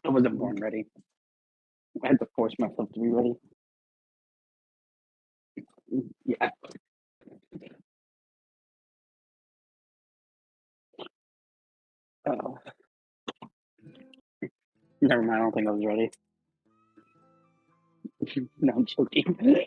I wasn't born ready. I had to force myself to be ready. Yeah. Uh, Never mind. I don't think I was ready. No, I'm joking.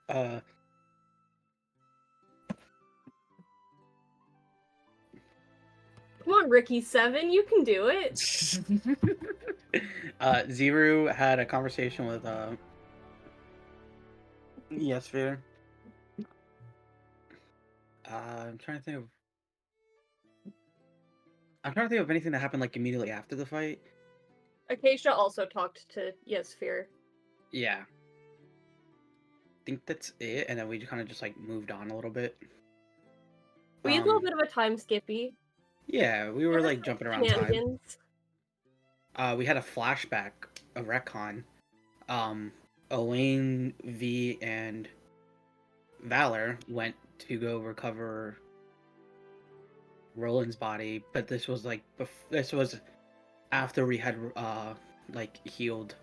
Uh, Come on, Ricky Seven, you can do it. Zero had a conversation with yes, Fear. I'm trying to think of. I'm trying to think of anything that happened like immediately after the fight. Acacia also talked to Yesphere. Yeah, I think that's it, and then we kind of just like moved on a little bit. We had a little bit of a time skippy. Yeah, we were like jumping around time. Shenanigans. We had a flashback, a retcon. Elaine, V, and Valor went to go recover Roland's body, but this was like this was after we had like healed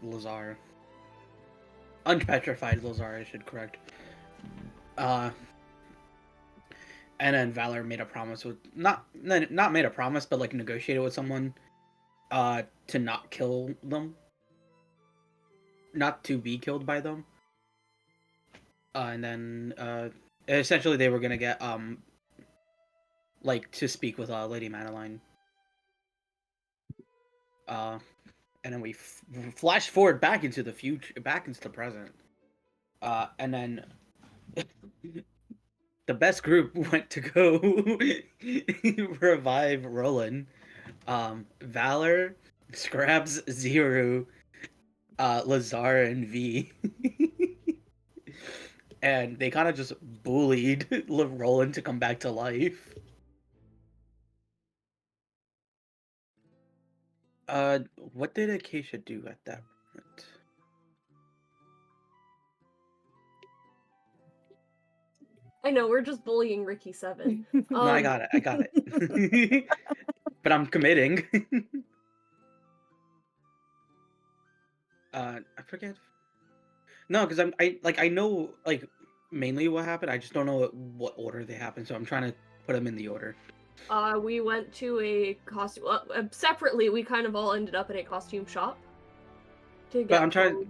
Lazar, unpetrified Lazar, I should correct. And then Valor made a promise with not made a promise, but like negotiated with someone to not kill them, not to be killed by them. And then essentially they were gonna get like to speak with Lady Madeline. And then we flash forward back into the future, back into the present. And then the best group went to go revive Roland. Valor, Scraps, Zero, Lazar, and V. And they kind of just bullied Roland to come back to life. What did Acacia do at that point? I know, we're just bullying Ricky Seven. No, I got it. I got it. But I'm committing. I forget. No, because I know like mainly what happened. I just don't know what order they happened. So I'm trying to put them in the order. We went to a costume. Separately, we kind of all ended up in a costume shop. To get But I'm trying. clothes.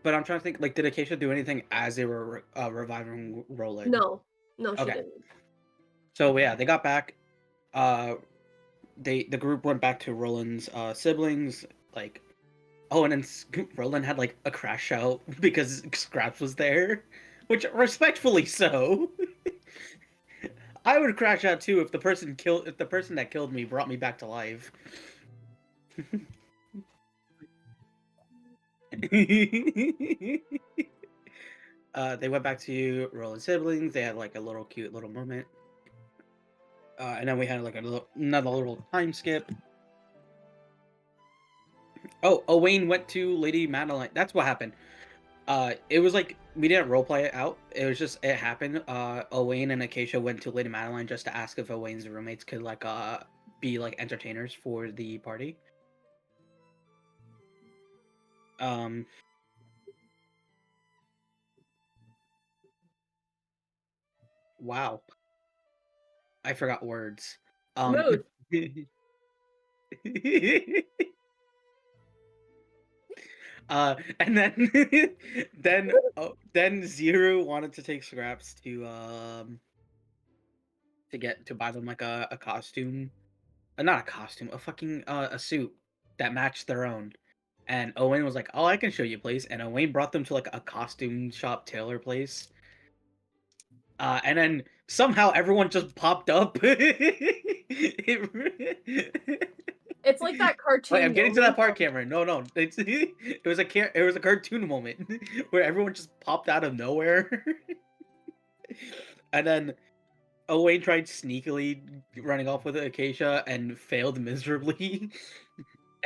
But I'm trying to think. Like, did Acacia do anything as they were reviving Roland? No, she Okay. didn't. So yeah, they got back. The group went back to Roland's siblings. Like, oh, and then Roland had like a crash out because Scraps was there, which respectfully so. I would crash out too if the person that killed me brought me back to life. They went back to Roland's siblings. They had like a little cute little moment. And then we had like another little time skip. Oh, Owain went to Lady Madeline. That's what happened. It was like we didn't roleplay it out. It was just it happened. Owain and Acacia went to Lady Madeline just to ask if Owain's roommates could like be like entertainers for the party. Um. Wow, I forgot words. Mood. And then then Zero wanted to take Scraps to get to buy them like a costume, not a costume, a fucking a suit that matched their own. And Owen was like, "Oh, I can show you a place." And Owen brought them to like a costume shop tailor place. And then somehow everyone just popped up. It's like that cartoon. Wait, I'm getting to moment that part, Cameron. No, it was a cartoon moment where everyone just popped out of nowhere, and then Owain tried sneakily running off with Acacia and failed miserably.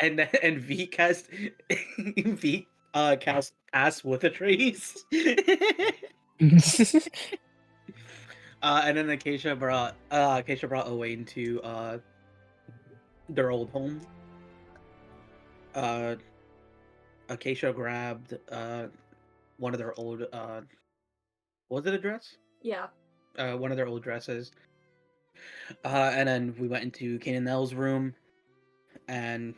and V cast V cast ass with a trace. And then Acacia brought Owain to their old home. Acacia grabbed one of their old was it a dress? Yeah. One of their old dresses. And then we went into Kananel's room, and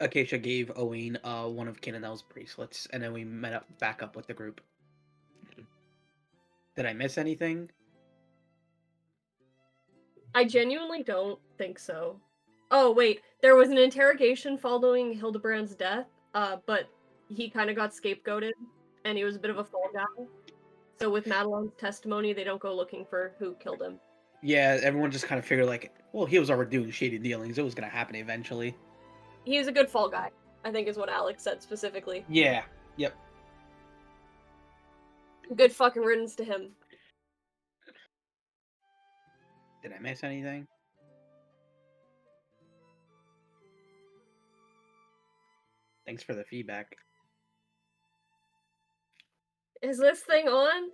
Acacia gave Owain one of Kananel's bracelets, and then we back up with the group. Did I miss anything? I genuinely don't think so. Oh, wait. There was an interrogation following Hildebrand's death, but he kind of got scapegoated, and he was a bit of a fall guy. So with Madeline's testimony, they don't go looking for who killed him. Yeah, everyone just kind of figured like, well, he was already doing shady dealings. It was gonna happen eventually. He was a good fall guy, I think is what Alex said specifically. Yeah. Yep. Good fucking riddance to him. Did I miss anything? Thanks for the feedback. Is this thing on?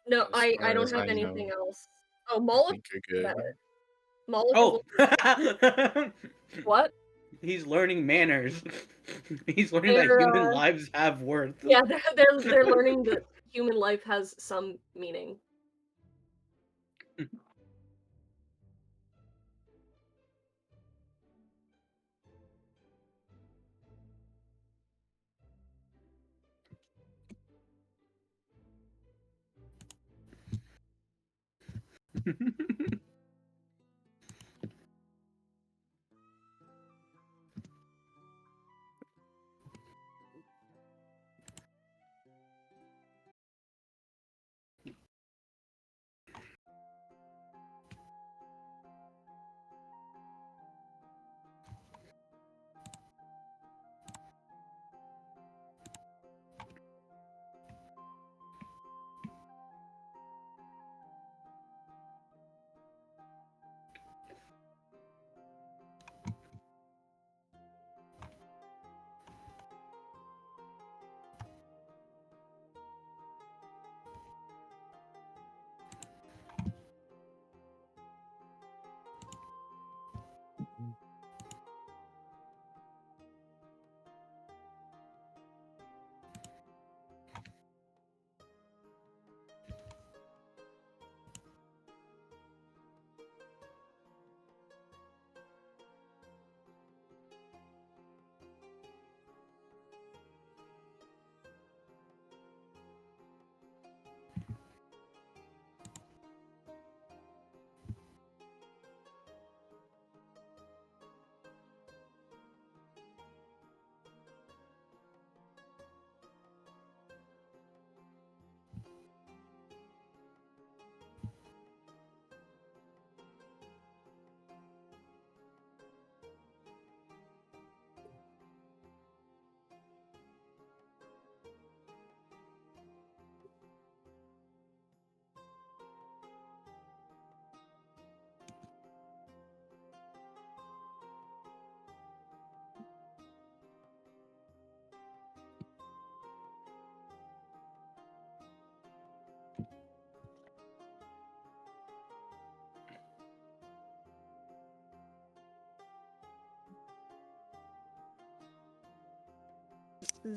No, As I far don't as have I anything know, else. Oh, I Moloch think you're good. better. Moloch Oh, what? he's learning manners. He's learning that They're, human lives have worth. Yeah, they're learning that human life has some meaning.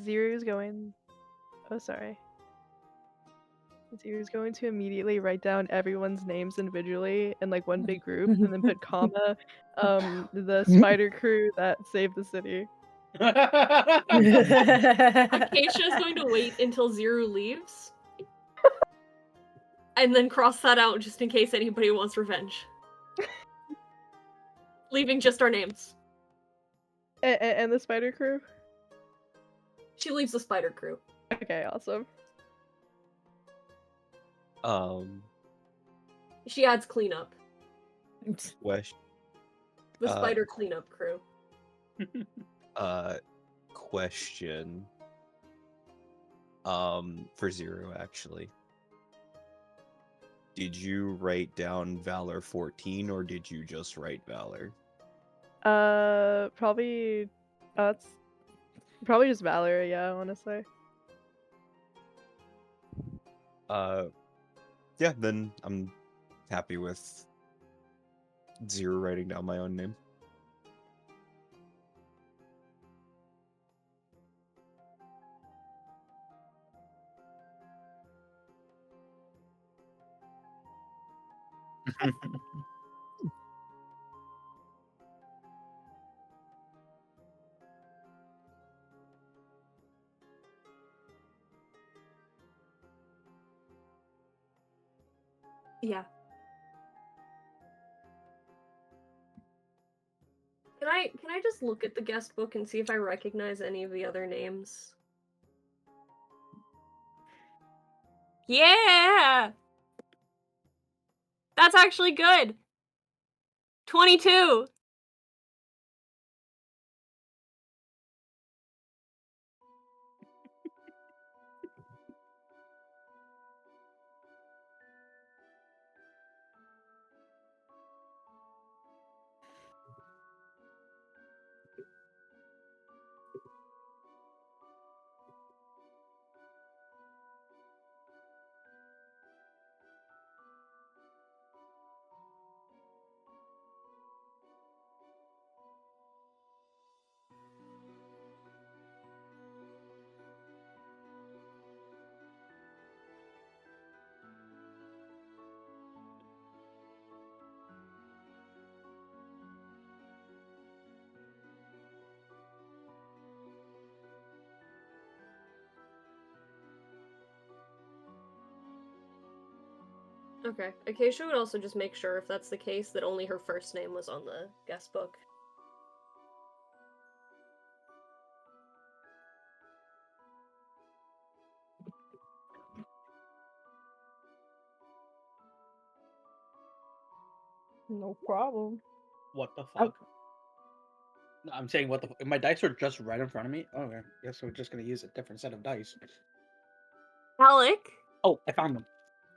Zero's going. Oh, sorry. Zero's going to immediately write down everyone's names individually in like one big group, and then put comma, the spider crew that saved the city. Acacia's going to wait until Zero leaves. And then cross that out just in case anybody wants revenge. Leaving just our names. And the spider crew? She leaves the spider crew. Okay, awesome. She adds cleanup. Question. The spider cleanup crew. Question. For Zero, actually. Did you write down Valor 14, or did you just write Valor? Probably. That's probably just Valerie. Yeah, I want to say. Yeah, then I'm happy with Zero writing down my own name. Yeah. Can I just look at the guest book and see if I recognize any of the other names? Yeah! That's actually good. 22. Okay. Acacia would also just make sure, if that's the case, that only her first name was on the guest book. No problem. What the fuck? No, I'm saying what the fuck? My dice are just right in front of me. Okay, guess we're just gonna use a different set of dice. Alec, Oh, I found them.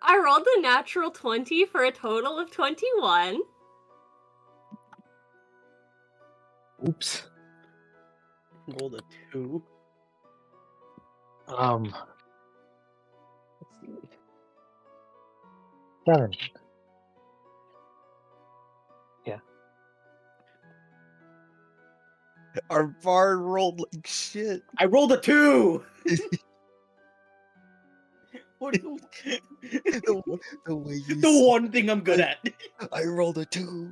I rolled a natural 20 for a total of 21. Oops. Rolled a 2. Let's see. 7. Our bard rolled like shit. I rolled a 2. What do you... The way you the one thing I'm good at. I rolled a 2.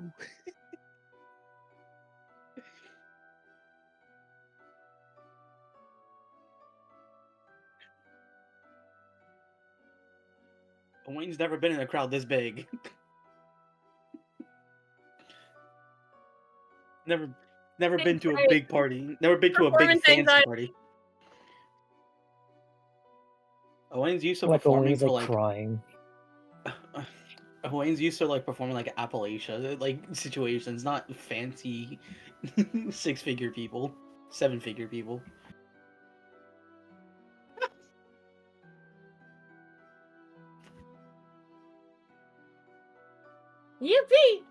Wayne's never been in a crowd this big. never been to a Right. big party. Never been to a big Performance fancy anxiety. party. Wayne's used to Like performing always, for like like crying. Wayne's used to like performing like Appalachia like situations, not fancy 6-figure people, 7-figure people. Yippee!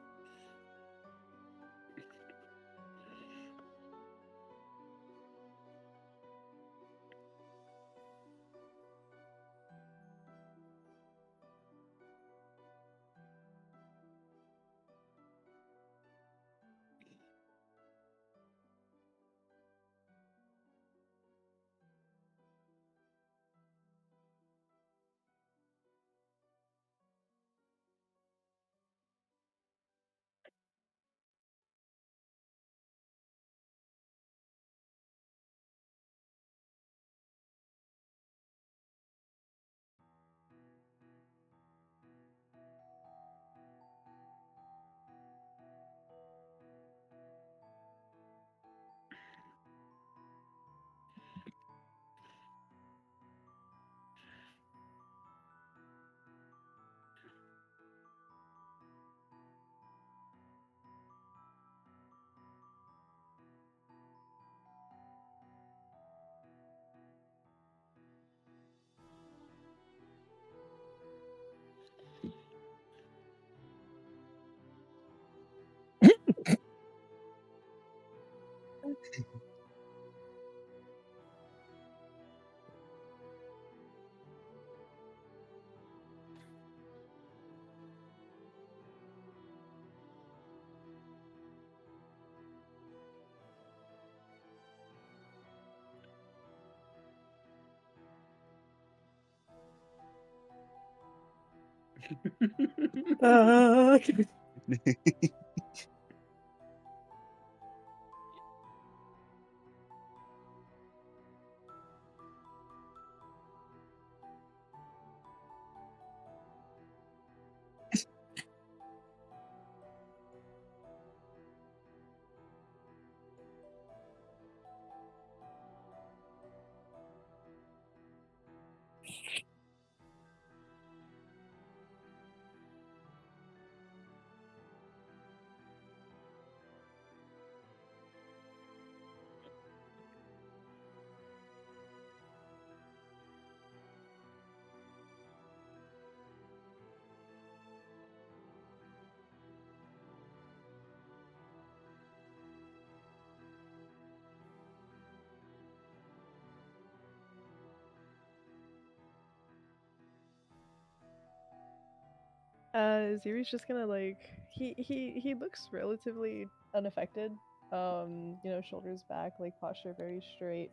Ziri's just gonna like he looks relatively unaffected. You know, shoulders back, like posture very straight,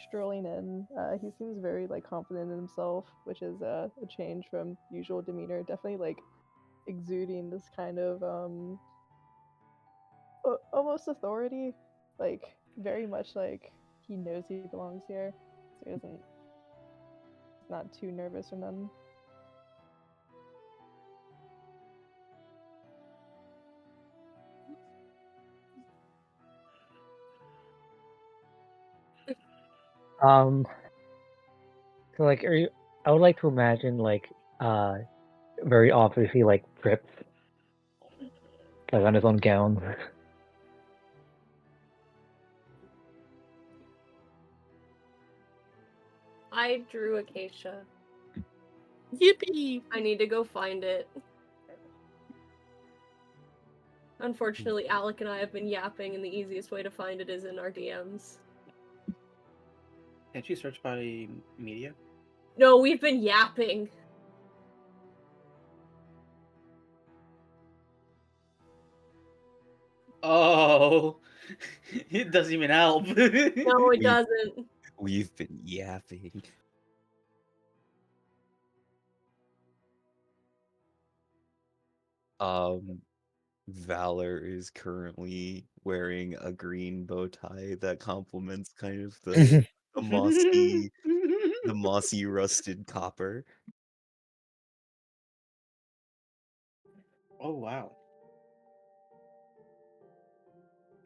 strolling in. He seems very like confident in himself, which is a change from usual demeanor. Definitely like exuding this kind of almost authority, like very much like he knows he belongs here, so he doesn't not too nervous or nothing. So like, are you? I would like to imagine like, very obviously like Trips, like on his own gown. I drew Acacia. Yippee! I need to go find it. Unfortunately, Alec and I have been yapping, and the easiest way to find it is in our DMs. Can't you search by media? No, we've been yapping. Oh, it doesn't even help. No, it We- doesn't. We've been yapping. Valor is currently wearing a green bow tie that complements kind of the mossy rusted copper. Oh wow.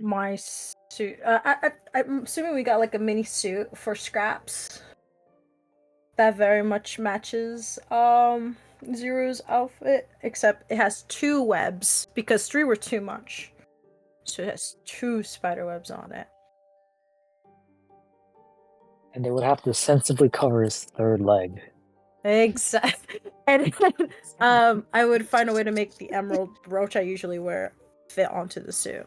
My suit. I'm assuming we got like a mini suit for Scraps. That very much matches Zero's outfit, except it has 2 webs because 3 were too much. So it has 2 spider webs on it. And they would have to sensibly cover his third leg. Exactly. And I would find a way to make the emerald brooch I usually wear fit onto the suit.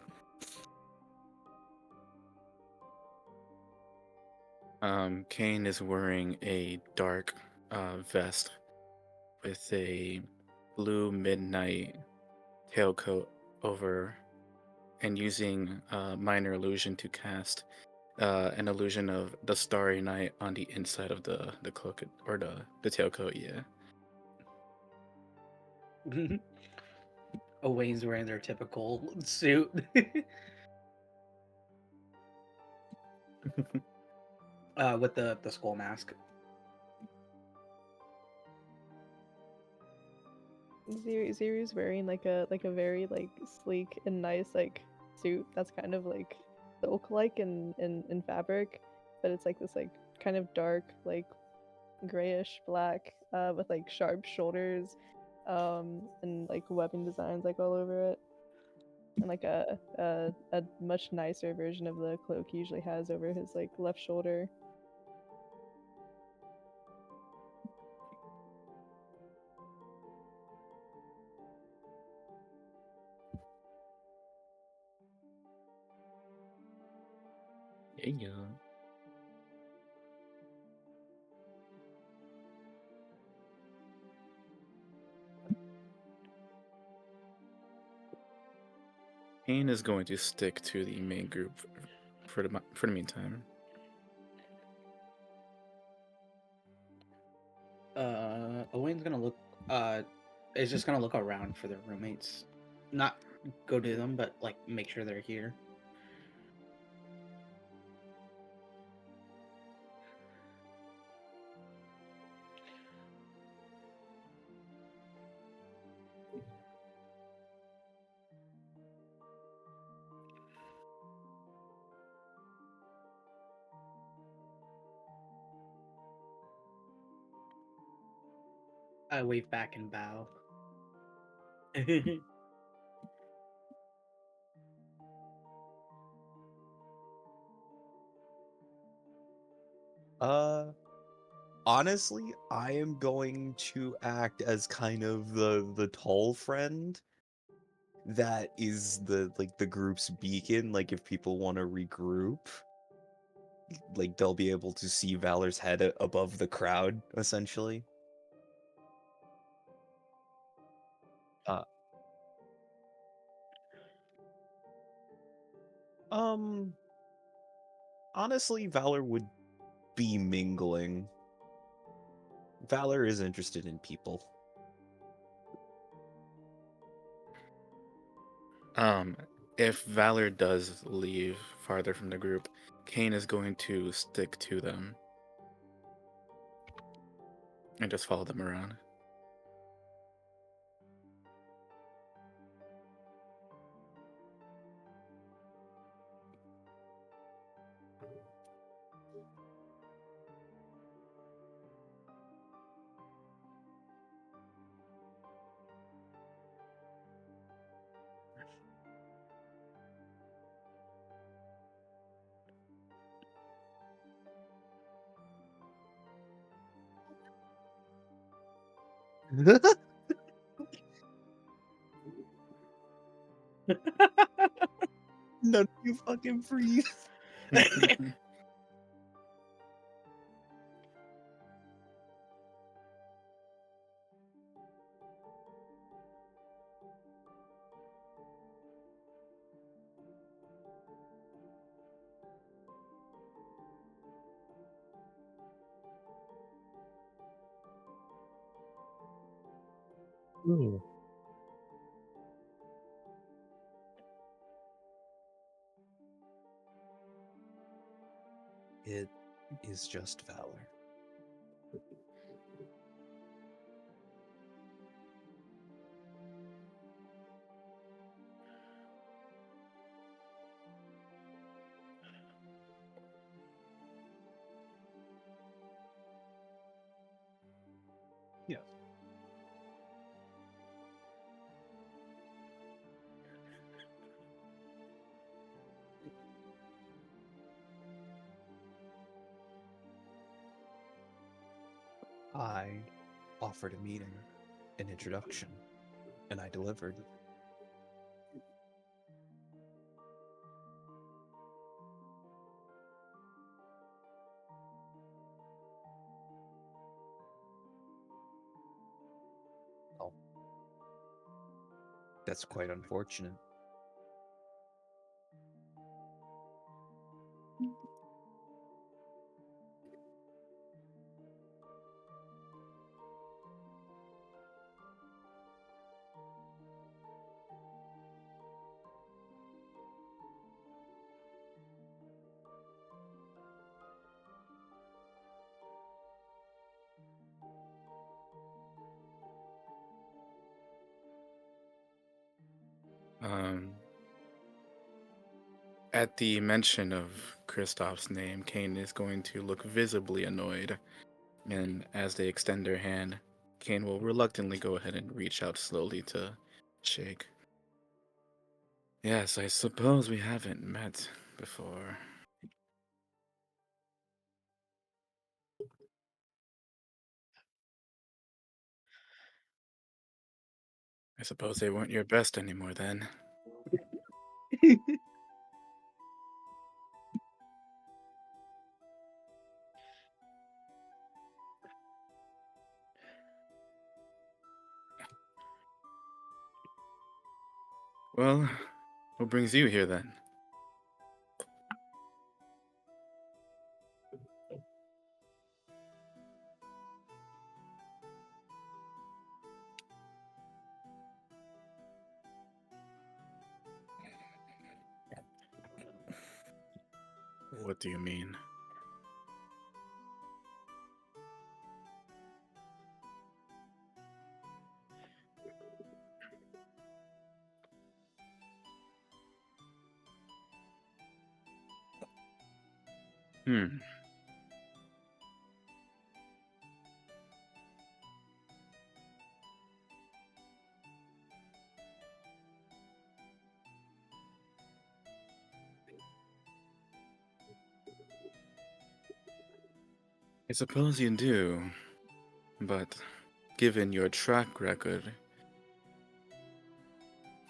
Kane is wearing a dark vest with a blue midnight tailcoat over and using minor illusion to cast an illusion of the starry night on the inside of the cloak or the tailcoat, yeah. Owain's wearing their typical suit. With the skull mask. Ziri's wearing like a very like sleek and nice like suit that's kind of like silk like in fabric, but it's like this like kind of dark like grayish black with like sharp shoulders and like webbing designs like all over it, and like a much nicer version of the cloak he usually has over his like left shoulder. Yeah. Kane is going to stick to the main group for the meantime. Owain's gonna look is just gonna look around for their roommates, not go to them, but like make sure they're here. I wave back and bow. Honestly, I am going to act as kind of the tall friend that is the group's beacon. Like if people want to regroup, like they'll be able to see Valor's head above the crowd, essentially. Uh, um, honestly, Valor would be mingling. Valor is interested in people. If Valor does leave farther from the group, Kane is going to stick to them and just follow them around. None of you fucking breathe. Ooh. It is just Valor. Yeah. I offered a meeting, an introduction, and I delivered. Oh. That's quite unfortunate. Um, at the mention of Kristoff's name, Kane is going to look visibly annoyed, and as they extend their hand, Kane will reluctantly go ahead and reach out slowly to shake. Yes, I suppose we haven't met before. I suppose they weren't your best anymore then. Well, what brings you here then? What do you mean? Hmm. I suppose you do, but given your track record,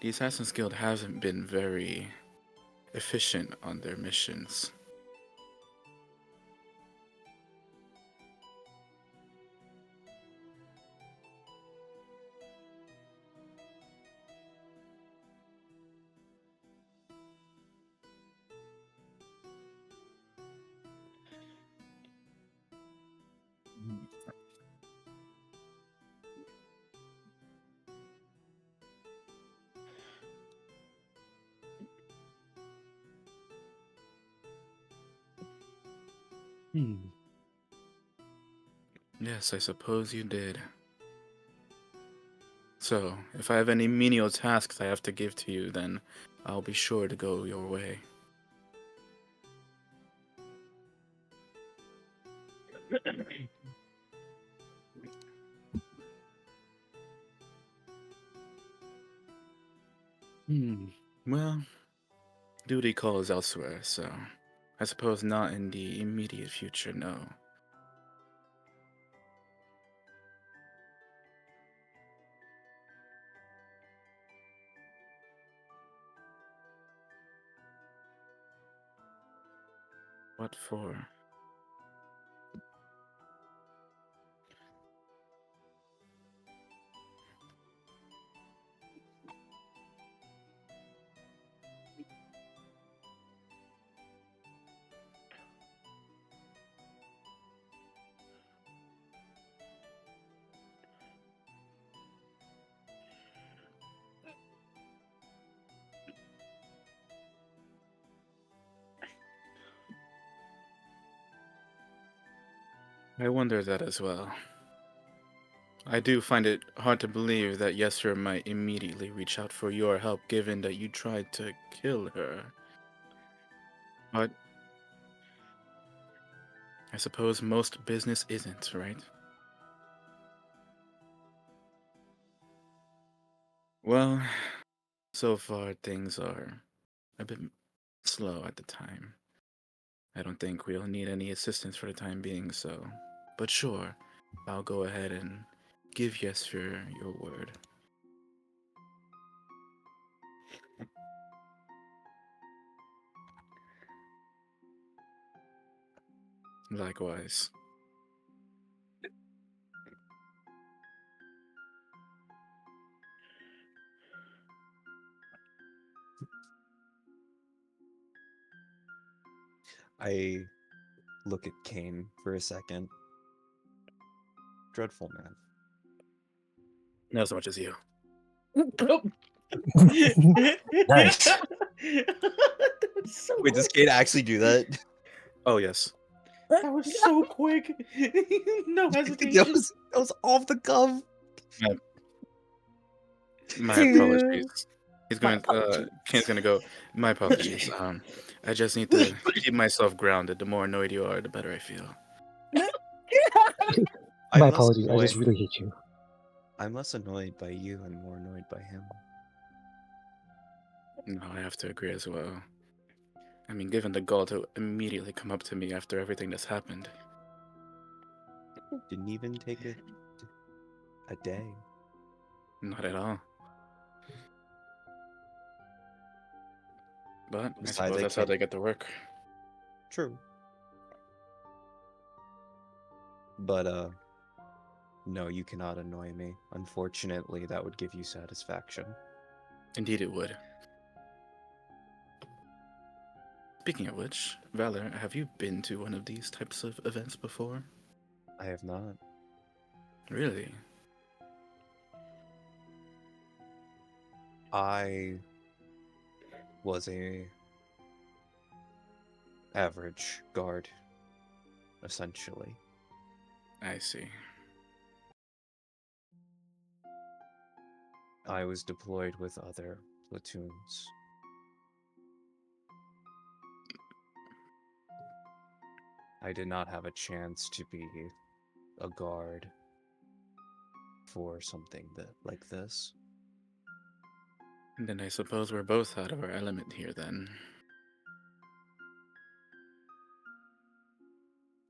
the Assassin's Guild hasn't been very efficient on their missions. Yes, I suppose you did. So, if I have any menial tasks I have to give to you, then I'll be sure to go your way. Well, duty calls elsewhere, so I suppose not in the immediate future, no. What for? I wonder that as well. I do find it hard to believe that Yesser might immediately reach out for your help given that you tried to kill her. But I suppose most business isn't, right? Well, so far things are a bit slow at the time. I don't think we'll need any assistance for the time being, so. But sure, I'll go ahead and give Yesser your word. Likewise. I look at Kane for a second. Dreadful man. Not as much as you. Nice. So Wait, does quick. Kane actually do that? Oh, yes. That was so quick. No that hesitation. was off the cuff. My Dude. apologies. He's My going. apologies. Ken's gonna go. My apologies. I just need to keep myself grounded. The more annoyed you are, the better I feel. I'm My less apologies. I just annoyed- really hate you. I'm less annoyed by you and more annoyed by him. No, I have to agree as well. I mean, given the gall to immediately come up to me after everything that's happened. Didn't even take a day. Not at all. But I Besides, suppose I that's how can't- they get to work. True. But, no, you cannot annoy me. Unfortunately, that would give you satisfaction. Indeed, it would. Speaking of which, Valor, have you been to one of these types of events before? I have not. Really? I was average guard, essentially. I see. I was deployed with other platoons. I did not have a chance to be a guard for something like this. Then I suppose we're both out of our element here then.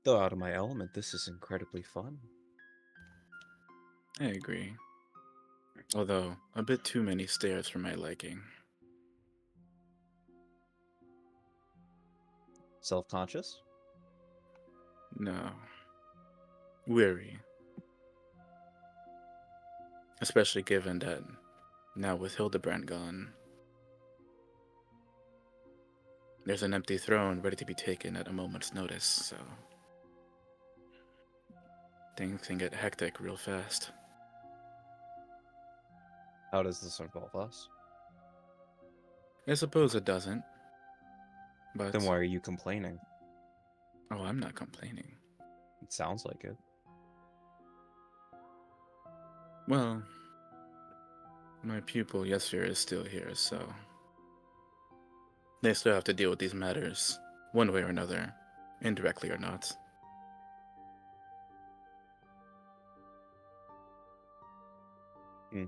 Though out of my element, this is incredibly fun. I agree. Although, a bit too many stairs for my liking. Self-conscious? No. Weary. Especially given that now with Hildebrand gone, there's an empty throne ready to be taken at a moment's notice, so things can get hectic real fast. How does this involve us? I suppose it doesn't, but... Then why are you complaining? Oh, I'm not complaining. It sounds like it. Well, my pupil Yesir is still here, so they still have to deal with these matters, one way or another, indirectly or not. Hmm.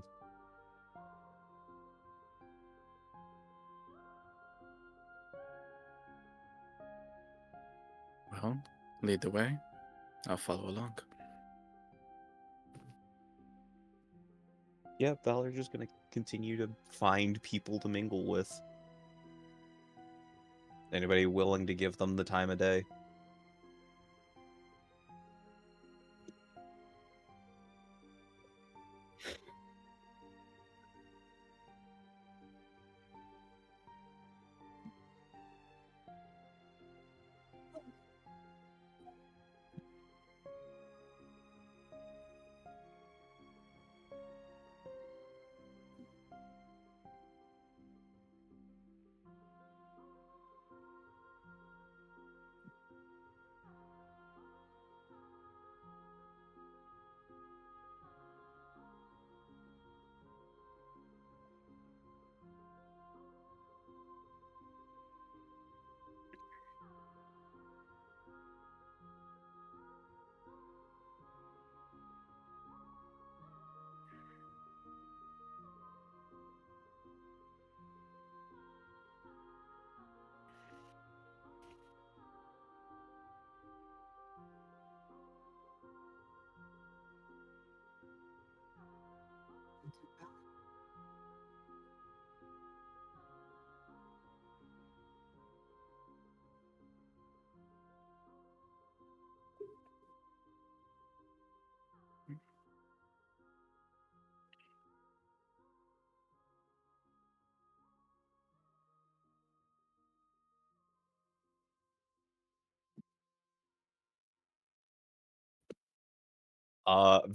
Well, lead the way. I'll follow along. Yeah, Valor's just gonna continue to find people to mingle with. Anybody willing to give them the time of day?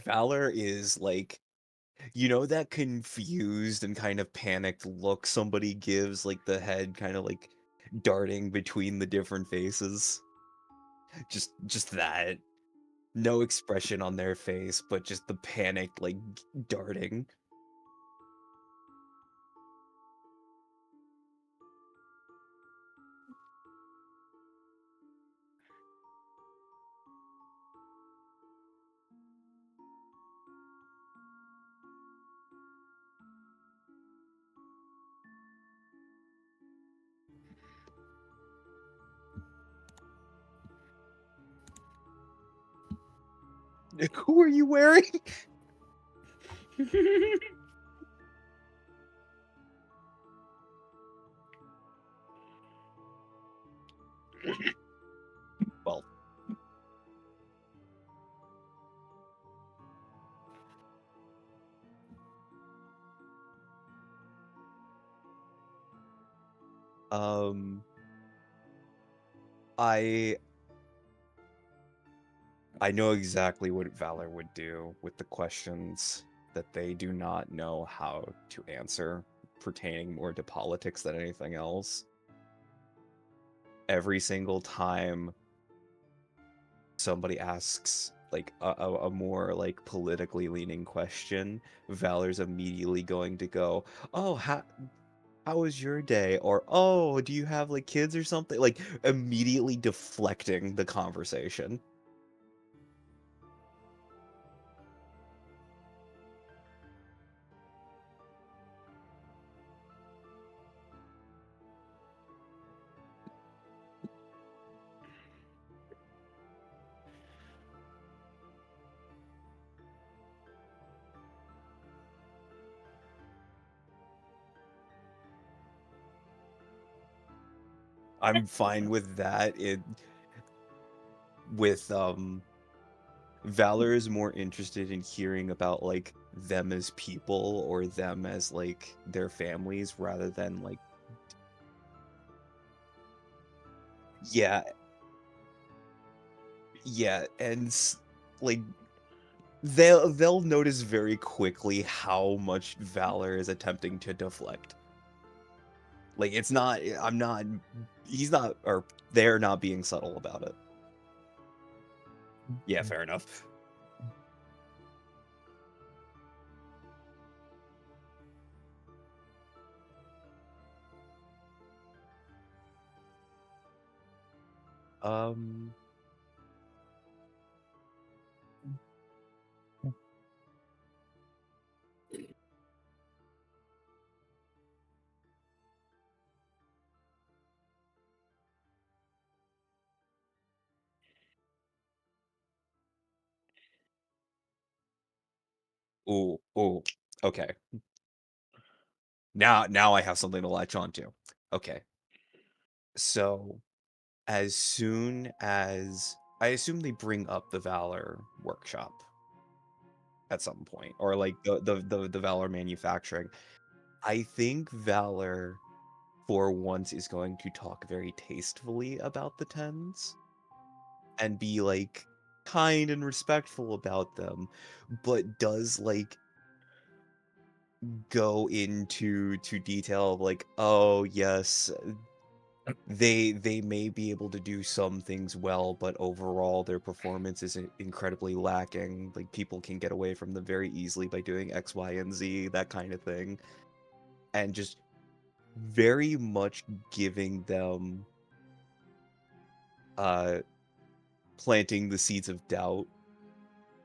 Valor is like, you know, that confused and kind of panicked look somebody gives, like the head kind of like darting between the different faces. Just that. No expression on their face, but just the panic like darting. Who are you wearing? Well, um, I know exactly what Valor would do with the questions that they do not know how to answer, pertaining more to politics than anything else. every single time somebody asks like a more like politically leaning question, Valor's immediately going to go, "Oh, how was your day?" Or, "Oh, do you have like kids or something?" Like immediately deflecting the conversation. I'm fine with that. With Valor is more interested in hearing about like them as people or them as like their families rather than like yeah, yeah, and like they'll notice very quickly how much Valor is attempting to deflect. Like it's not I'm not he's not or they're not being subtle about it. Yeah, fair enough. Um ooh, okay. Now I have something to latch onto. Okay. So as soon as I assume they bring up the Valor workshop at some point, or like the Valor manufacturing. I think Valor, for once, is going to talk very tastefully about the tens and be like kind and respectful about them, but does like go into detail of like, oh yes, they may be able to do some things well, but overall their performance is incredibly lacking. Like people can get away from them very easily by doing X, Y, and Z, that kind of thing. And just very much giving them planting the seeds of doubt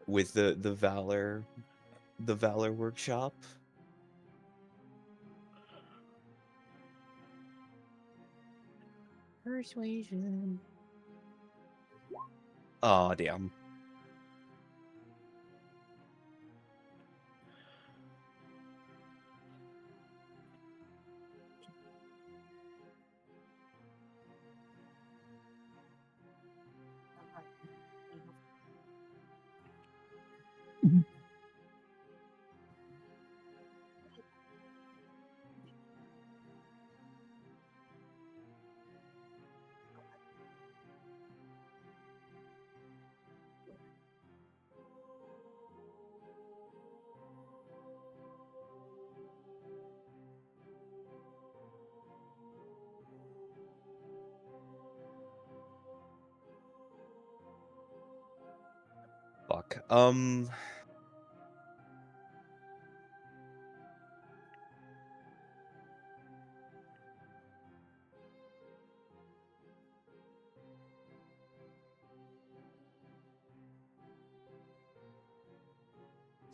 with the Valor workshop. Persuasion. Oh damn. Fuck.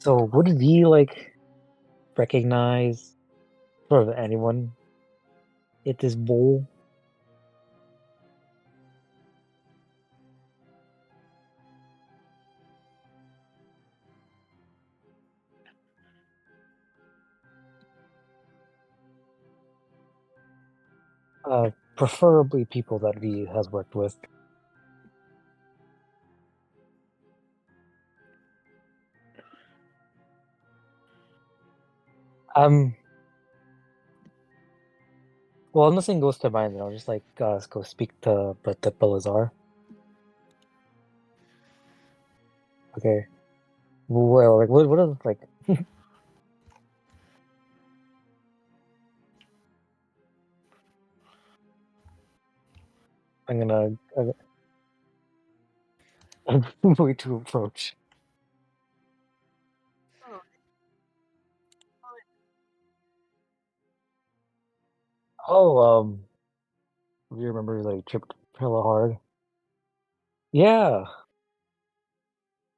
So would we like recognize sort of anyone at this bowl? Preferably people that V has worked with. Well, nothing goes to mind, then I'll just like go speak to Belazar. Okay. Well, like what is like? I'm gonna wait to approach. Oh, do you remember that I tripped hella hard? Yeah,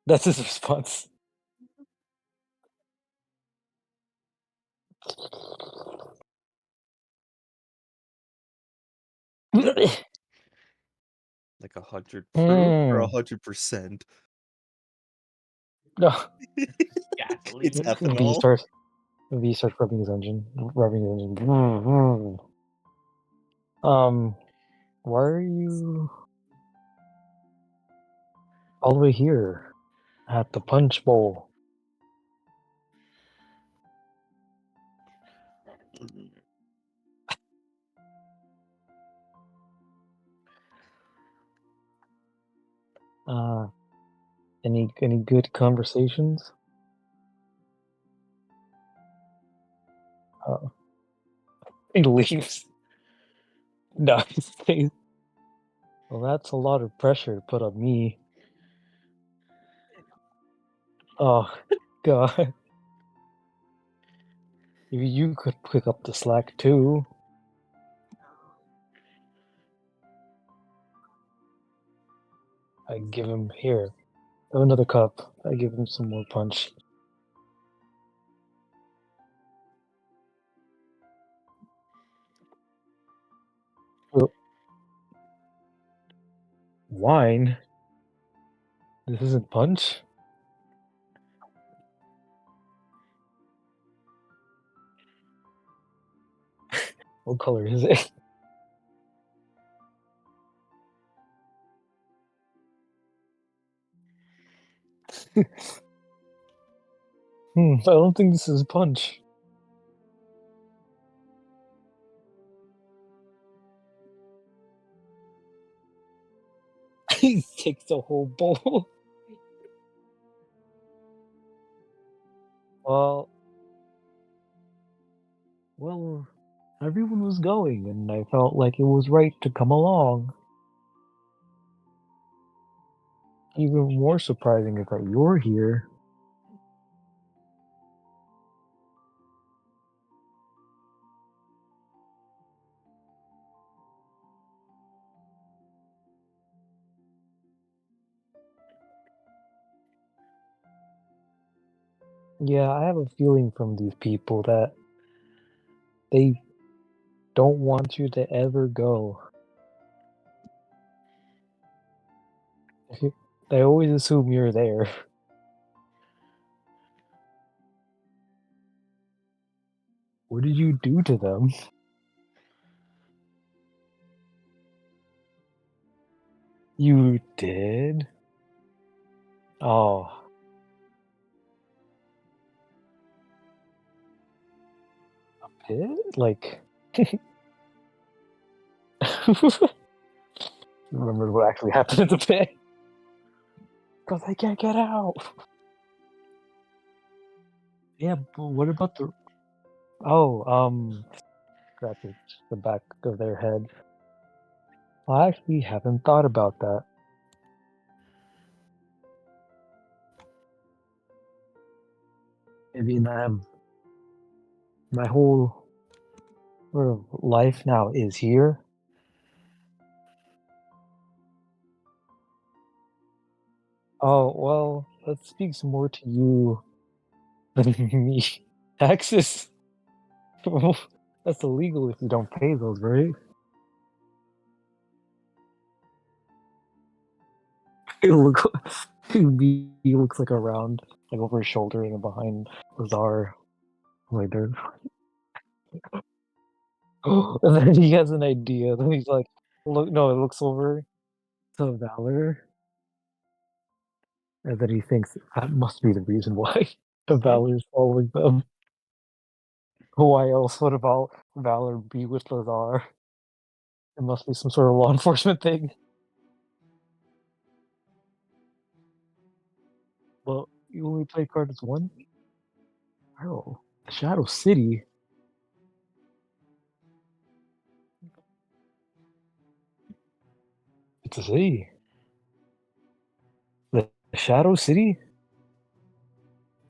that's his response. Like 100 proof or Mm. 100%? No, Gasoline. It's ethanol. V starts rubbing his engine. Why are you all the way here at the punch bowl? Uh, any good conversations? He leaves. No, he stays. Well, that's a lot of pressure to put on me. Oh, God. You could pick up the slack too. I give him here. Have another cup. I give him some more punch. Oh, wine? This isn't punch? What color is it? I don't think this is punch. He takes the whole bowl. Well, everyone was going, and I felt like it was right to come along. Even more surprising is that you're here. Yeah, I have a feeling from these people that they don't want you to ever go. They always assume you're there. What did you do to them? You did? Oh. A pit? Like... Remember what actually happened in the pit? Because I can't get out! Yeah, but what about the... Oh, scratch the back of their head. I actually haven't thought about that. Maybe my whole sort of life now is here. Oh, well, that speaks more to you than me. Taxes? That's illegal if you don't pay those, right? He looks like around, like over his shoulder and behind Lazar. Like there. And then he has an idea. Then he's like, look, no, it looks over to Valor. And then he thinks that must be the reason why Valor's following them. Why else would Valor be with Lazar? It must be some sort of law enforcement thing. Well, you only played cards one? Oh, Shadow City? It's a city. The Shadow City?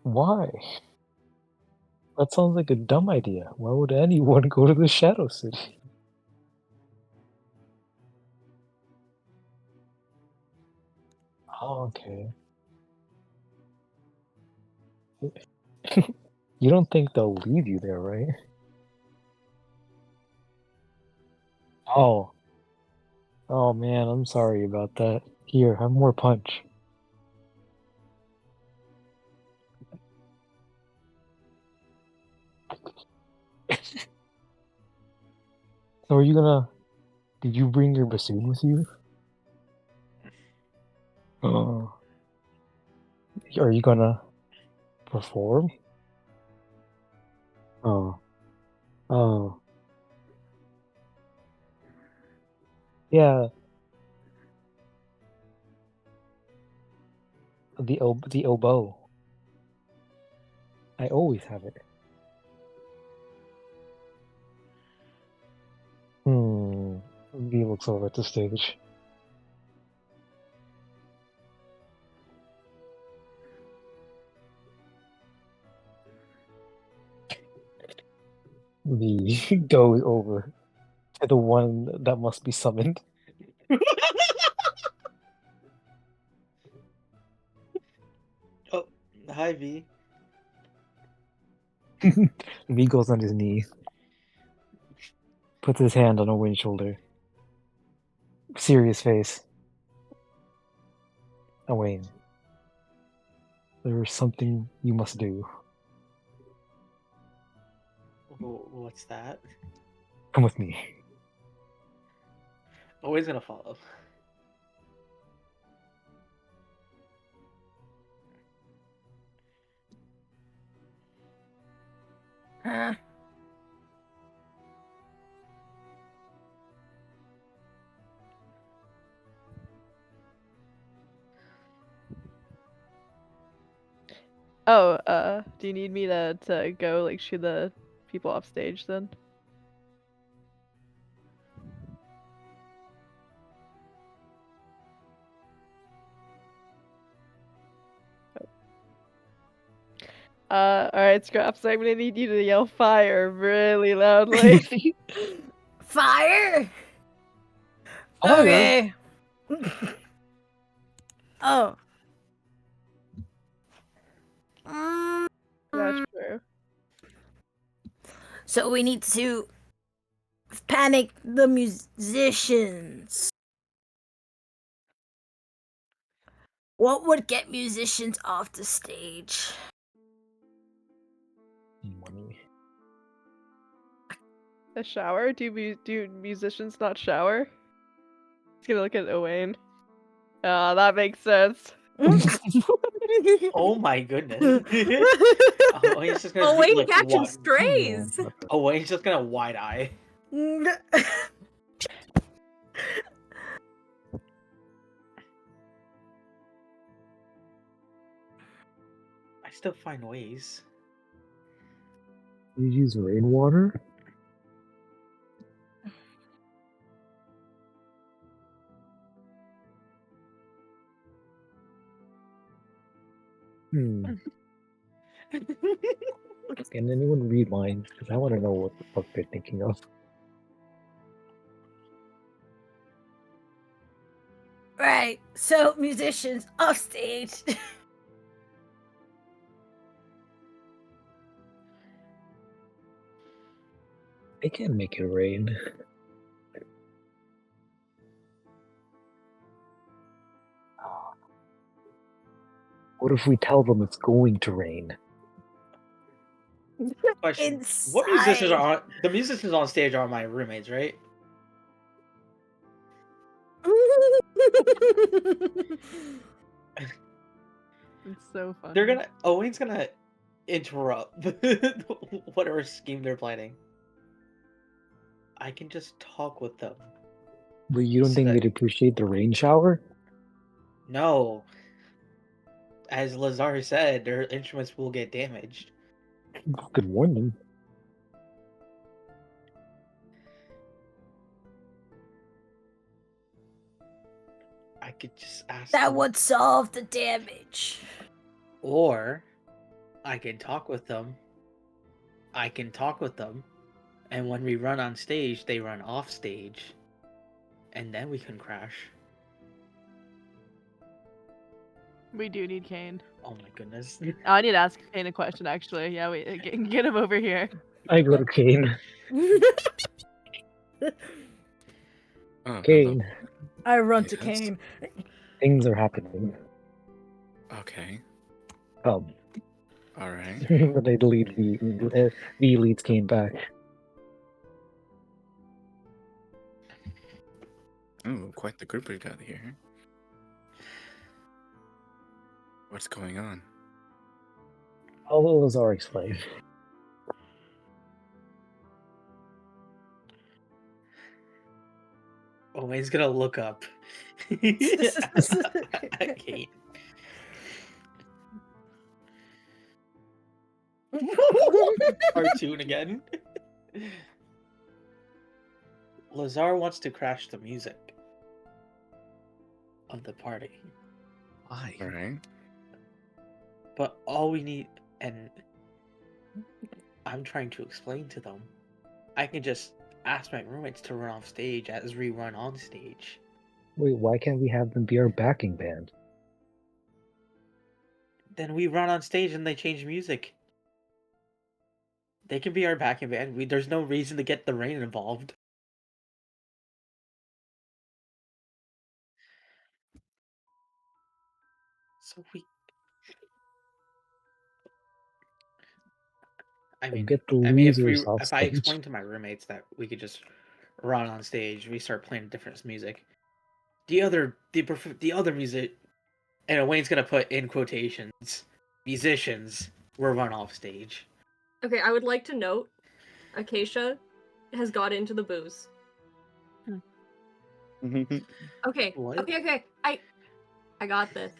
Why? That sounds like a dumb idea. Why would anyone go to the Shadow City? Oh, okay. You don't think they'll leave you there, right? Oh. Oh man, I'm sorry about that. Here, have more punch. So are you gonna... Did you bring your bassoon with you? Oh. Are you gonna perform? Oh. Oh. Yeah, the oboe. I always have it. V looks over at the stage. V goes over to the one that must be summoned. Oh, hi V. V goes on his knee, puts his hand on Owen's shoulder. Serious face. Owen, there is something you must do. What's that? Come with me. Always gonna follow. Huh? Oh, do you need me to go like shoo the people off stage then? Alright, Scraps, I'm gonna need you to yell fire really loudly. Fire! Fire? Okay. Oh. That's true. So we need to panic the musicians. What would get musicians off the stage? Money. A shower? Do musicians not shower? He's gonna look at Owain. Ah, that makes sense. Oh my goodness. Oh, he's just gonna Oh, do, Wayne like, catching wide- strays. Oh, he's just gonna wide eye. I still find ways. You use rainwater? Can anyone read minds? Because I want to know what the fuck they're thinking of. Right, so musicians off stage. They can't make it rain. What if we tell them it's going to rain? Question. What musicians Inside. are on the musicians on stage are my roommates, right? It's so funny. They're gonna Owen's gonna interrupt whatever scheme they're planning. I can just talk with them. But you don't So think that- they'd appreciate the rain shower? No. As Lazar said, their instruments will get damaged. Could warn them. could just ask That them. would solve the damage. Or I can talk with them. And when we run on stage, they run off stage. And then we can crash. We do need Kane. Oh my goodness. I need to ask Kane a question, actually. Yeah, get him over here. I go to Kane. Oh, Kane, I run to Yes. Kane. things are happening. hello. Okay. Oh, All right. but they lead V leads Kane back. Oh, quite the group we got here. What's going on? All those are explained. Oh, he's gonna look up. Kate. Cartoon again. Lazar wants to crash the music of the party. Why? All right. But all we need, and I'm trying to explain to them, I can just ask my roommates to run off stage as we run on stage. Wait, why can't we have them be our backing band? Then we run on stage and they change music. They can be our backing band. There's no reason to get the rain involved. So we. Get the losers off if I stage. explain to my roommates that we could just run on stage, we start playing different music. The other music, and Wayne's gonna put in quotations, musicians will run off stage. Okay, I would like to note, Acacia has got into the booze. Okay, What? okay. I got this.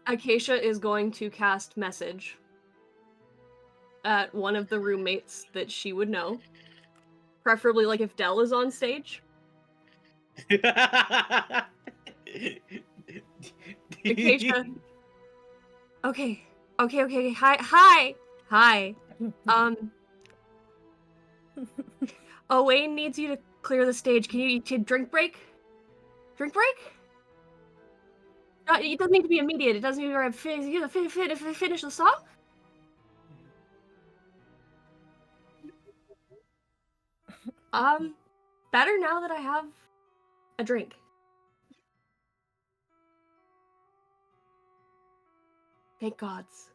Acacia is going to cast message at one of the roommates that she would know. Preferably like if Dell is on stage. Acacia. Okay. Hi. Owain needs you to clear the stage. Can you drink break? Drink break? It doesn't need to be immediate. It doesn't need to finish the song. Better now that I have a drink. Thank gods.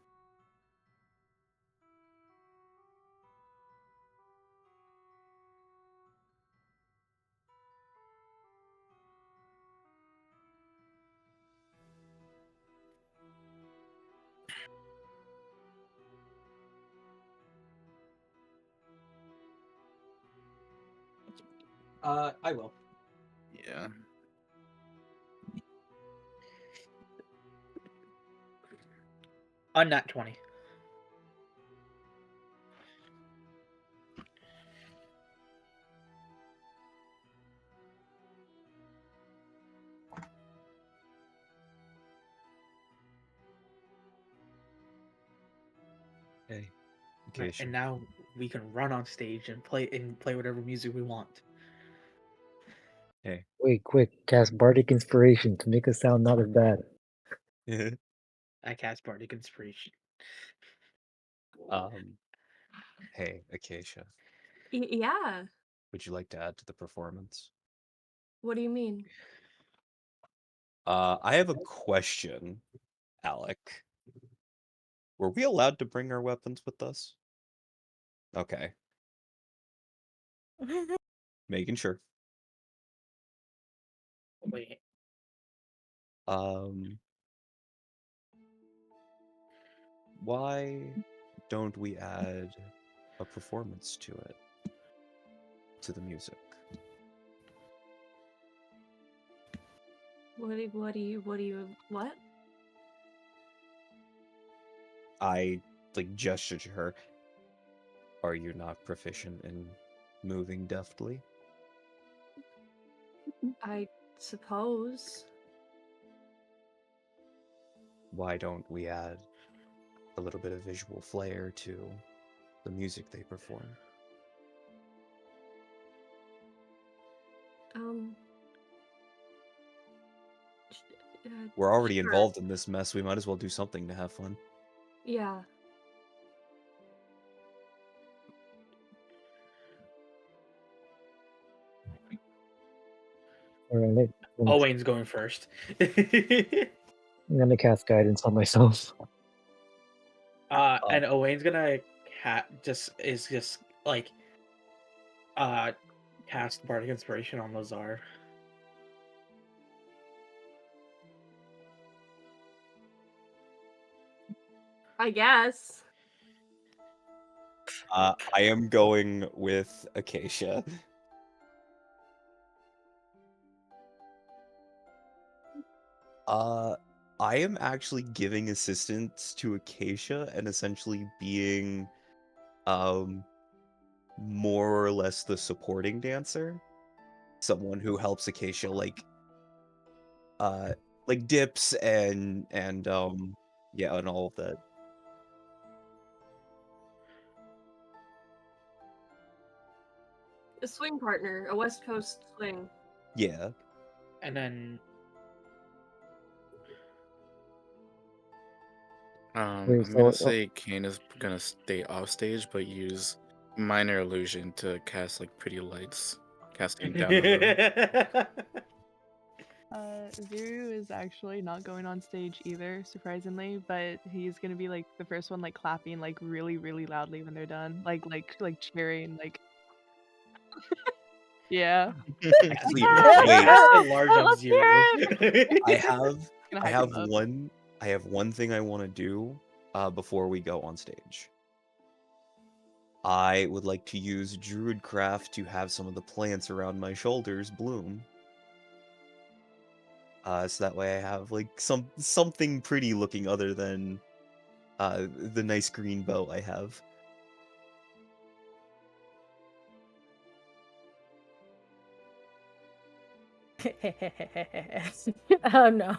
I will. Yeah. On nat 20. Hey. Right, Okay, and now we can run on stage and play whatever music we want. Hey. Wait, quick, cast Bardic Inspiration to make us sound not as bad. I cast Bardic Inspiration. Hey, Acacia. Yeah. Would you like to add to the performance? What do you mean? I have a question, Alec. Were we allowed to bring our weapons with us? Okay. Making sure. Wait. Why don't we add a performance to it? To the music? What? I, gestured to her. Are you not proficient in moving deftly? I suppose. why don't we add a little bit of visual flair to the music they perform? Um. We're already Sure. involved in this mess. We might as well do something to have fun. Yeah. Alright, Owen's going first. I'm gonna cast guidance on myself. And Owen's gonna just like cast Bardic Inspiration on Lazar. I guess. I am going with Acacia. I am actually giving assistance to Acacia and essentially being, more or less the supporting dancer. Someone who helps Acacia, like dips and yeah, and all of that. A swing partner, a West Coast swing. Yeah. And then Wait, I'm gonna say Kane is gonna stay off stage, but use minor illusion to cast like pretty lights, casting down the room. Zuru is actually not going on stage either, surprisingly, but he's gonna be like the first one, like clapping like really, really loudly when they're done, like cheering, like. Yeah. Actually, I wait. cast a large on Let's hear Zero. I have one thing I want to do before we go on stage. I would like to use Druidcraft to have some of the plants around my shoulders bloom. So that way I have like something pretty looking other than the nice green bow I have. Oh no.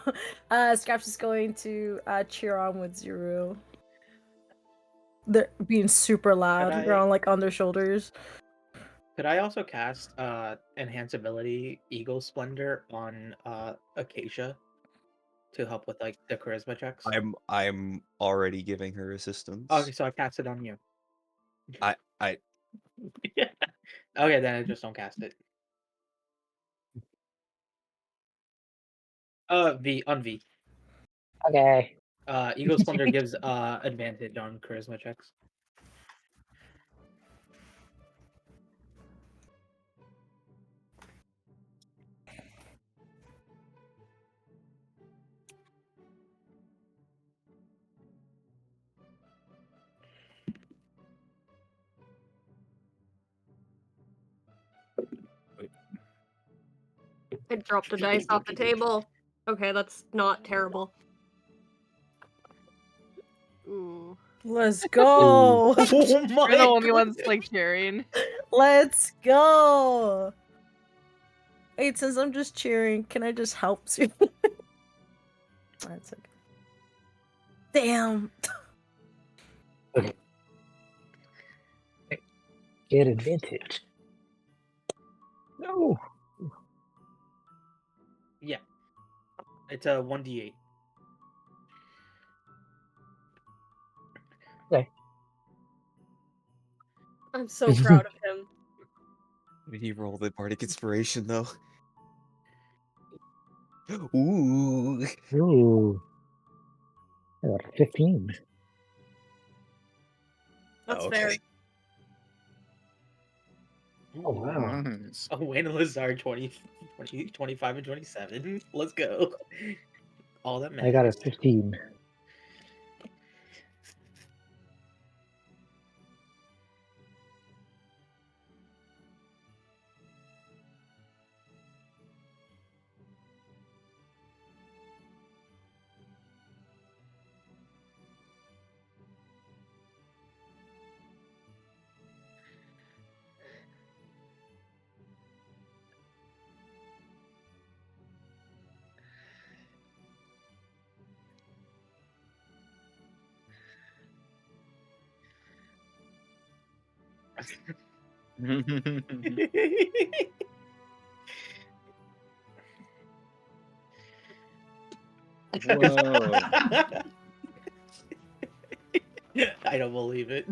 Scraps is going to cheer on with Zuru. They're being super loud. They're on like on their shoulders. Could I also cast Enhance Ability Eagle Splendor on Acacia to help with like the charisma checks? I'm already giving her assistance. Okay, so I cast it on you. I Yeah. Okay, then I just don't cast it. V on V. Okay. Eagle Splendor gives advantage on charisma checks. I dropped a dice off the table. Okay, that's not terrible. Ooh. Let's go. Oh my We're the only God. ones like cheering. Let's go. Wait, since I'm just cheering, can I just help Zuru? That's okay. Damn. Get advantage. No. Yeah. It's a 1d8. Okay. I'm so proud of him. did he roll the bardic inspiration though? Ooh. Ooh. I got a 15. That's Okay. fair. Oh wow. Nice. Wayne and Lazar 20, 25, and 27. Let's go. All that I got a matters. 15. Whoa. I don't believe it.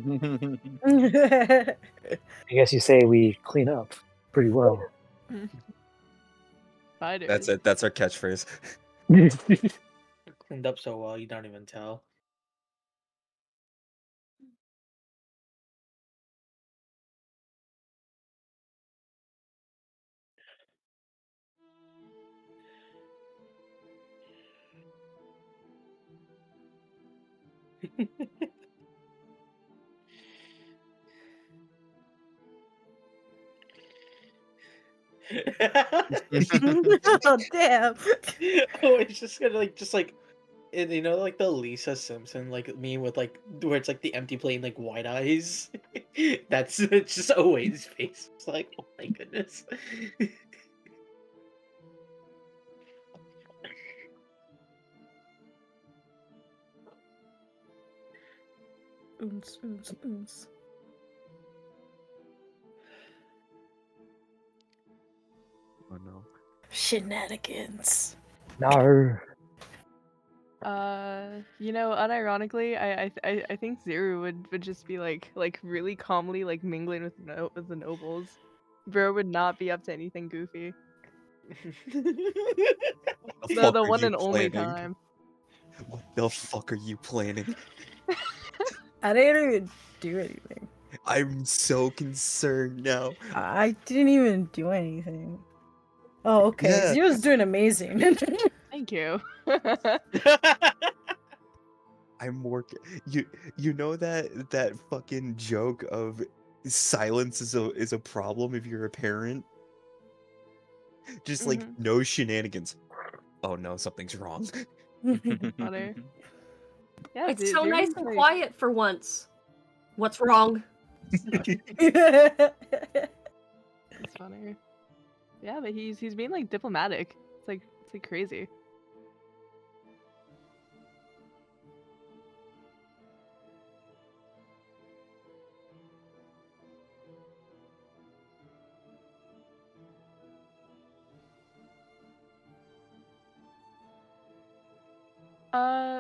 I guess you say we clean up pretty well. Spiders. That's it. That's our catchphrase. Cleaned up so well, you don't even tell. Oh damn. Oh, it's just gonna and you know, like the Lisa Simpson like meme with like where it's like the empty plate and like white eyes. That's it's just Owen's face. It's like, oh my goodness. Oons, oons, oons. Oh no. Shenanigans. No. Unironically, I think Zero would just be like really calmly like mingling with the nobles. Bro would not be up to anything goofy. What the The fuck the are one you and only planning? time. What the fuck are you planning? I didn't even do anything. I'm so concerned now. I didn't even do anything. Oh, okay. Yeah. Zero's doing amazing. Thank you. I'm working. You know that fucking joke of silence is a problem if you're a parent? Just like Mhm. no shenanigans. Oh no, something's wrong. Funny. Yeah, It's so nice Zero's and like- quiet for once. What's wrong? It's funny. Yeah, but he's being like diplomatic. It's like crazy.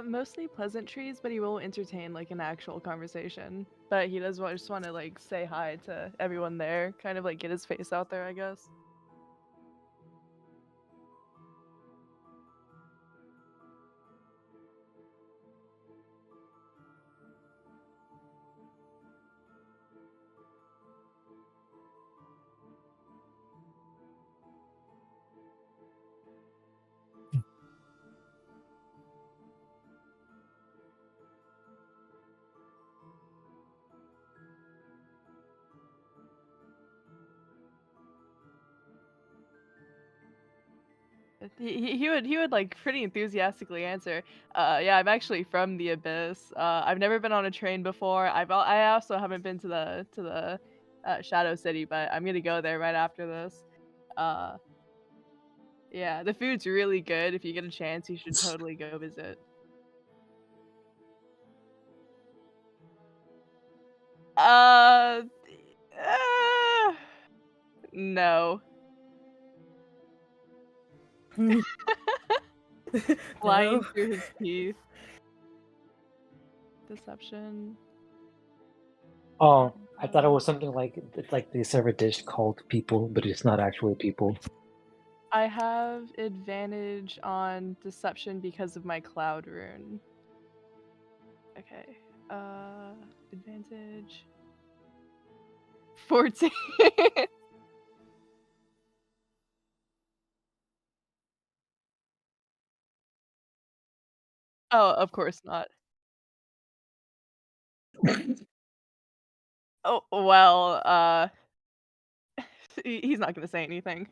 Mostly pleasantries, but he will entertain like an actual conversation. But he does just want to like say hi to everyone there, kind of like get his face out there, I guess. He would like pretty enthusiastically answer, yeah, I'm actually from the Abyss. I've never been on a train before. I also haven't been to the Shadow City, but I'm gonna go there right after this. Uh, yeah, the food's really good. If you get a chance, you should totally go visit. Uh, no. Lying No. through his teeth. Deception. Oh, I thought it was something like they serve a dish called people, but it's not actually people. I have advantage on deception because of my cloud rune. Okay. Advantage. 14. Oh, of course not. Oh, well, he's not gonna say anything.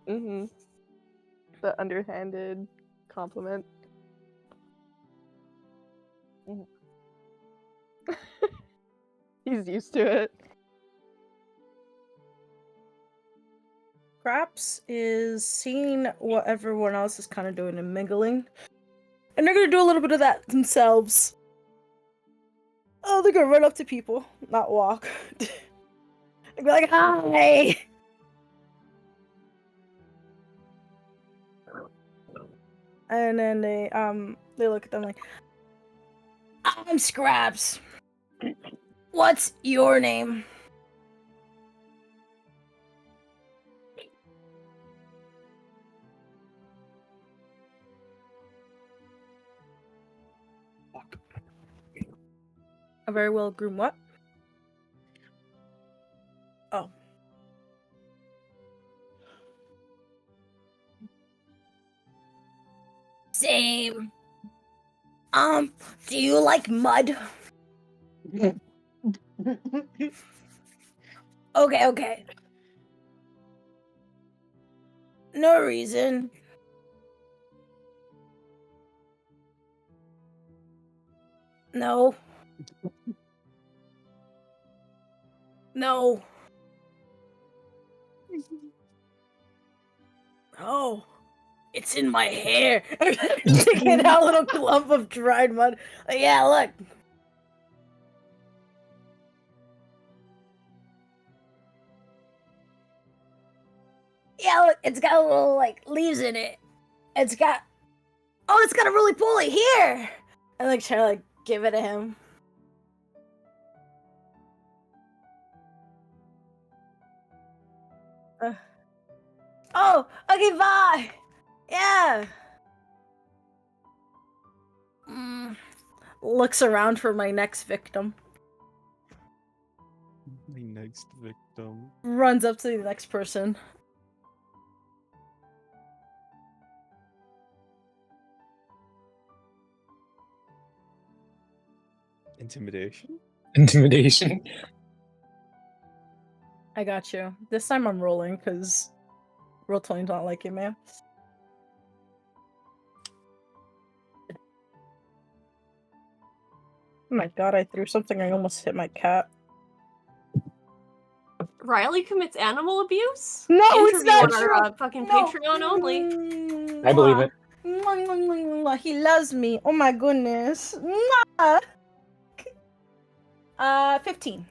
Mm-hmm. The underhanded compliment. Mhm. He's used to it. Craps is seeing what everyone else is kind of doing and mingling. And they're gonna do a little bit of that themselves. Oh, they're gonna run up to people, not walk. And be like, hi! And then they look at them like, I'm Scraps. What's your name? Fuck. A very well groomed what? Oh. Same. Do you like mud? Okay. No reason. No. No. Oh. It's in my hair. Taking out a little clump of dried mud. Yeah, look. Yeah, look, it's got a little, like, leaves in it. It's got... Oh, it's got a really pulley. Here! And, like, try to, like, give it to him. Oh, okay, bye! Yeah! Looks around for my next victim. My next victim. Runs up to the next person. Intimidation? Intimidation. I got you. This time I'm rolling, because Roll20's not like it, man. Oh my god, I threw something, I almost hit my cat. Riley commits animal abuse? No, it's Interview not on true! our fucking Patreon only. I believe it. He loves me. Oh my goodness. 15.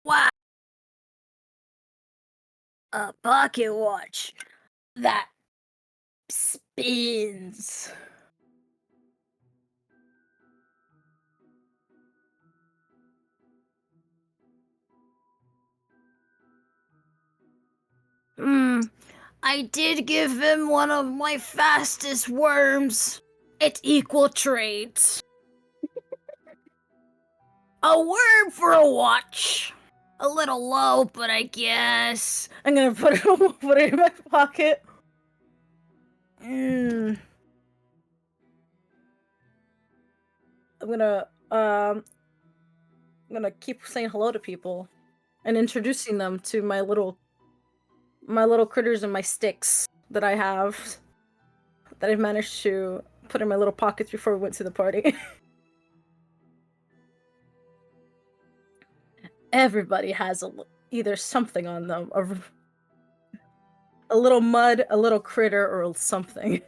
Wow. A pocket watch that spins. I did give him one of my fastest worms. It's equal traits. A worm for a watch. A little low, but I guess I'm gonna put it in my pocket. I'm gonna keep saying hello to people and introducing them to my little critters and my sticks that I have that I've managed to put in my little pockets before we went to the party. Everybody has either something on them, a little mud, a little critter, or something.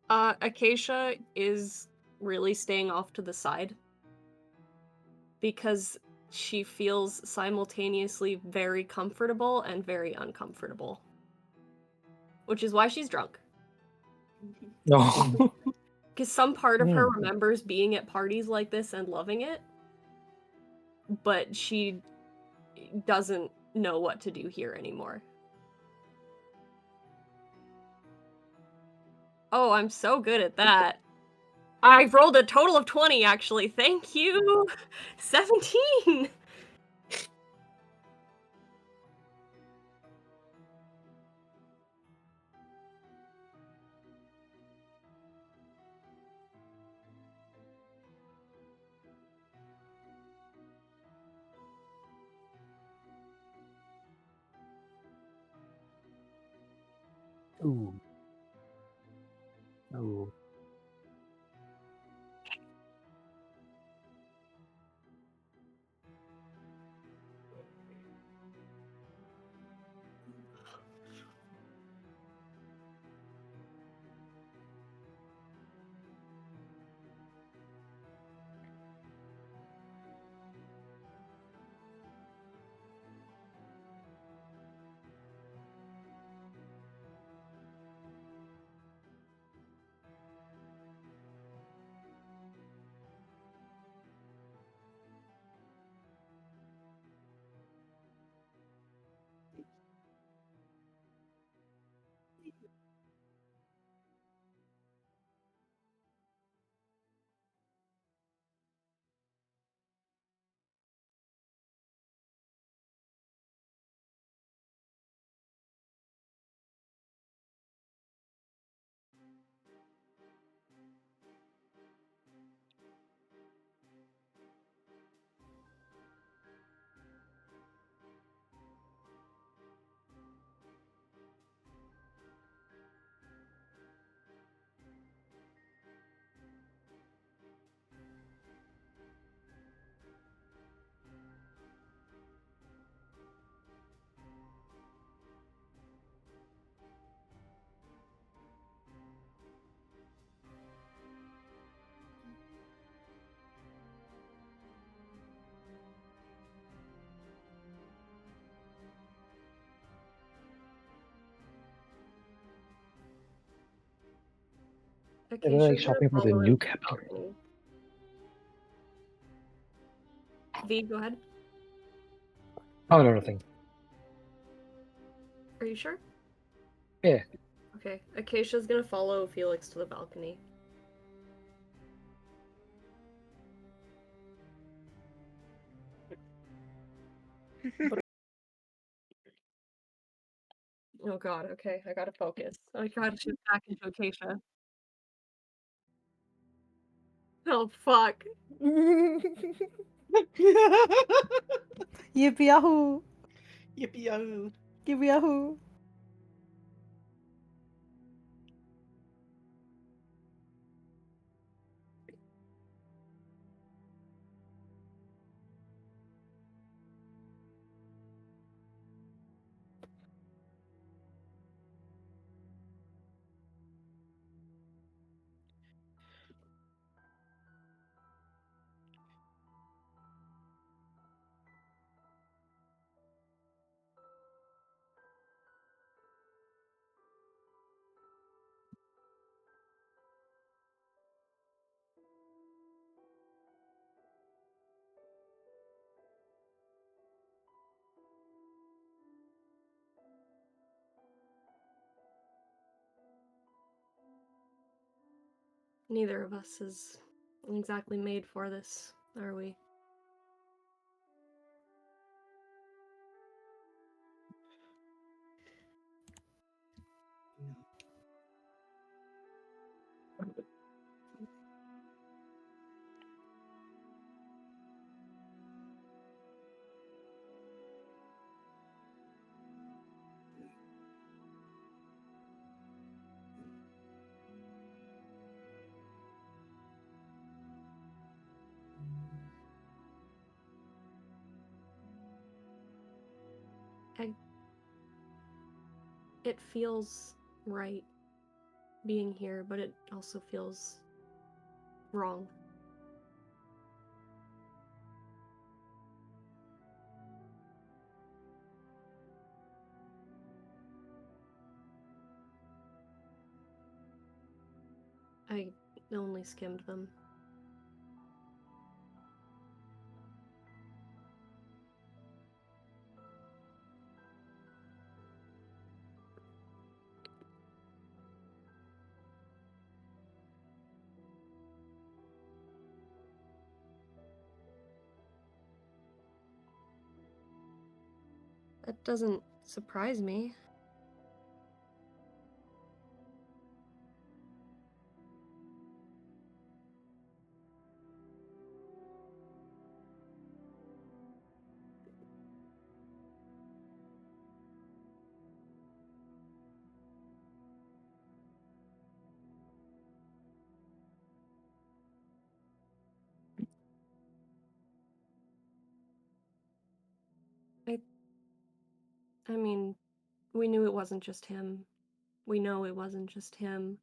Acacia is really staying off to the side because she feels simultaneously very comfortable and very uncomfortable. Which is why she's drunk. No. Because some part of her remembers being at parties like this and loving it, but she doesn't know what to do here anymore. Oh, I'm so good at that. I've rolled a total of 20, actually. Thank you! 17! Ooh. Ooh. They're like Acacia's gonna shopping for the follow new into the captain. balcony. V, go ahead. Oh, no, nothing. Are you sure? Yeah. Okay. Acacia's gonna follow Felix to the balcony. Oh god, okay, I gotta focus. I gotta shift back into Acacia. Oh fuck. Yippee yahoo! Yippee yahoo! Yippee yahoo! Neither of us is exactly made for this, are we? It feels right being here, but it also feels wrong. I only skimmed them. That doesn't surprise me. I mean, we knew it wasn't just him. We know it wasn't just him.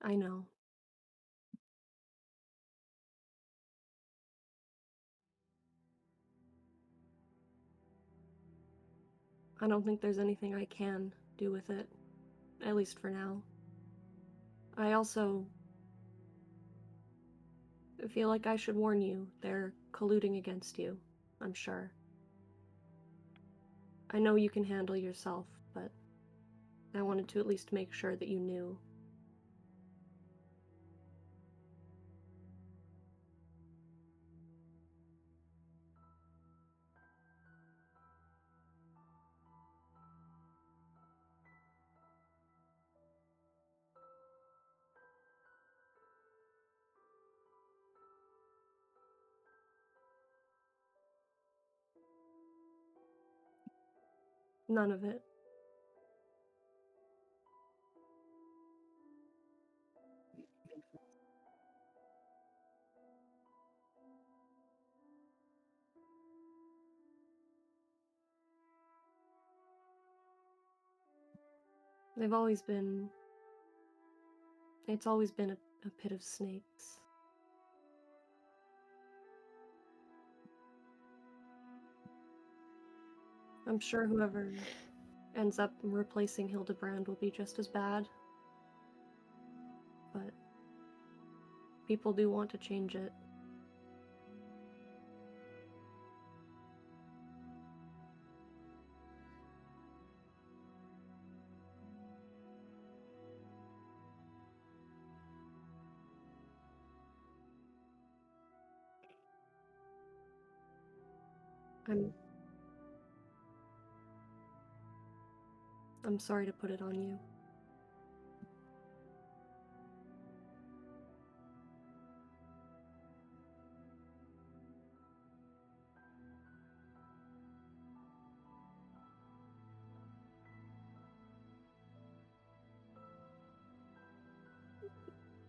I know. I don't think there's anything I can do with it, at least for now. I also feel like I should warn you, they're colluding against you, I'm sure. I know you can handle yourself, but I wanted to at least make sure that you knew. None of it. They've always been... It's always been a pit of snakes. I'm sure whoever ends up replacing Hildebrand will be just as bad. But people do want to change it. I'm sorry to put it on you.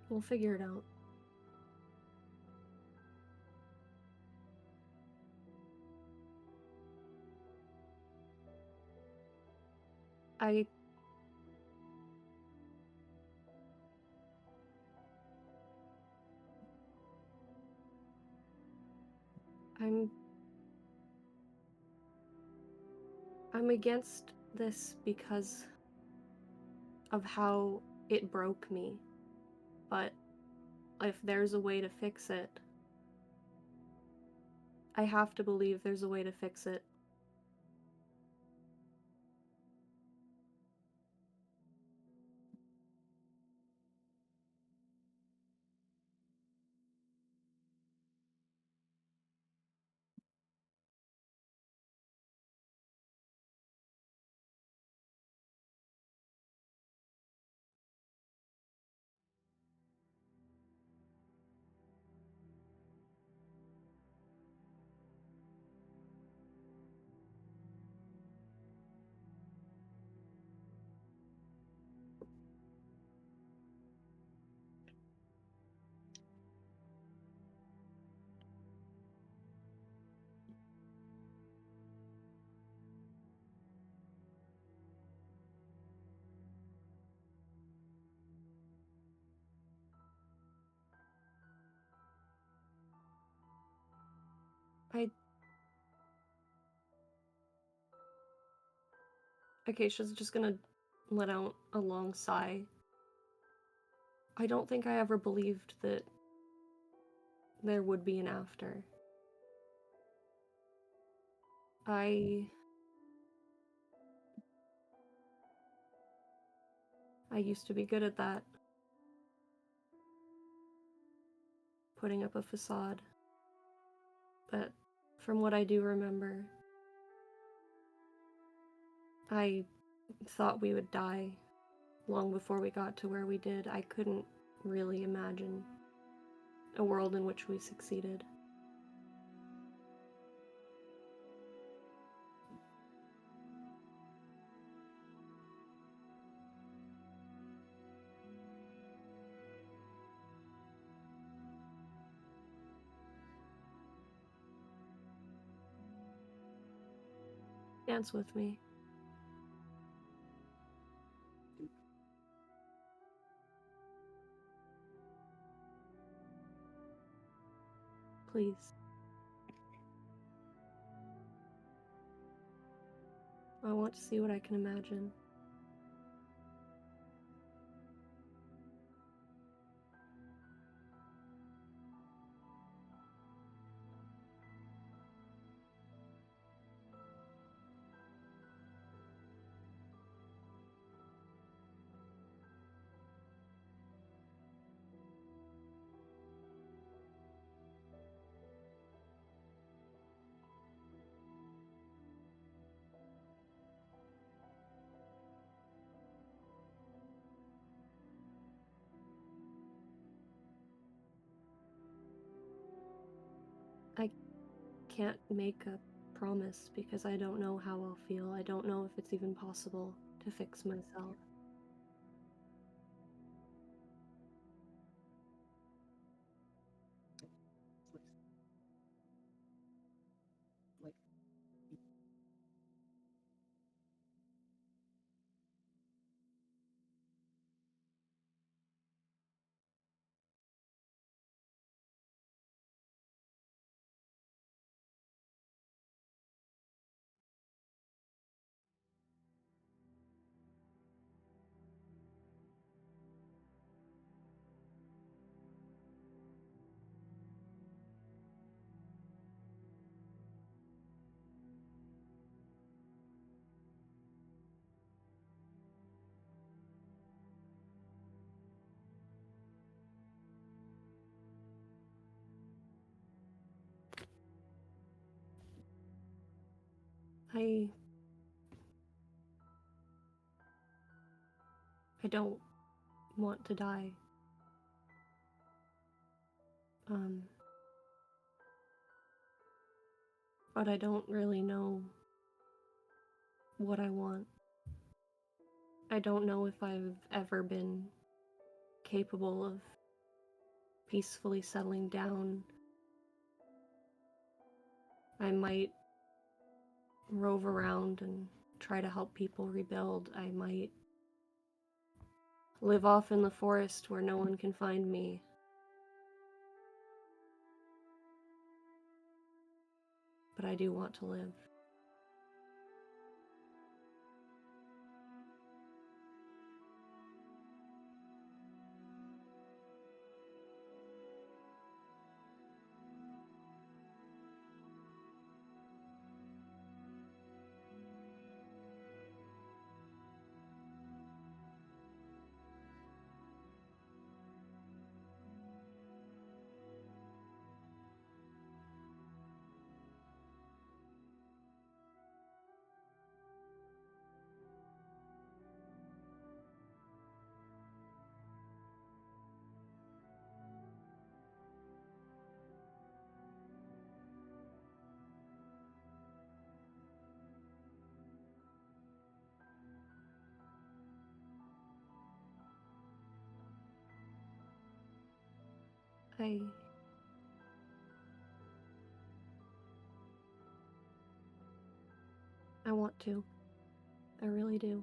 We'll figure it out. I'm against this because of how it broke me. But if there's a way to fix it, I have to believe there's a way to fix it. Acacia's just gonna let out a long sigh. I don't think I ever believed that there would be an after. I used to be good at that. Putting up a facade. But from what I do remember, I thought we would die long before we got to where we did. I couldn't really imagine a world in which we succeeded. Dance with me. Please. I want to see what I can imagine. I can't make a promise because I don't know how I'll feel. I don't know if it's even possible to fix myself. I don't want to die. But I don't really know what I want. I don't know if I've ever been capable of peacefully settling down. I might rove around and try to help people rebuild. I might live off in the forest where no one can find me. But I do want to live. I want to. I really do.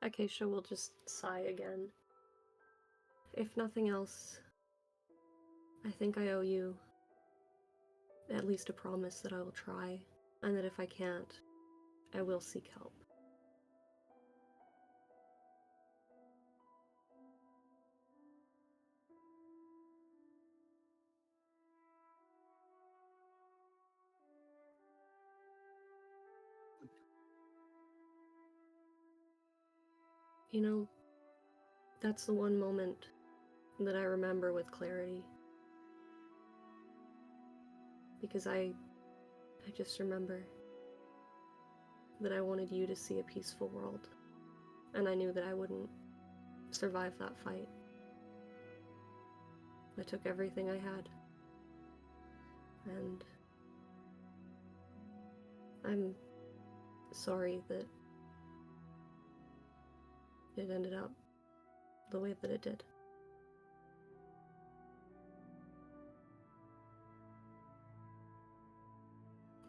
Acacia will just sigh again. If nothing else, I think I owe you at least a promise that I will try, and that if I can't, I will seek help. You know, that's the one moment that I remember with clarity. Because I just remember that I wanted you to see a peaceful world. And I knew that I wouldn't survive that fight. I took everything I had. And I'm sorry that it ended up the way that it did.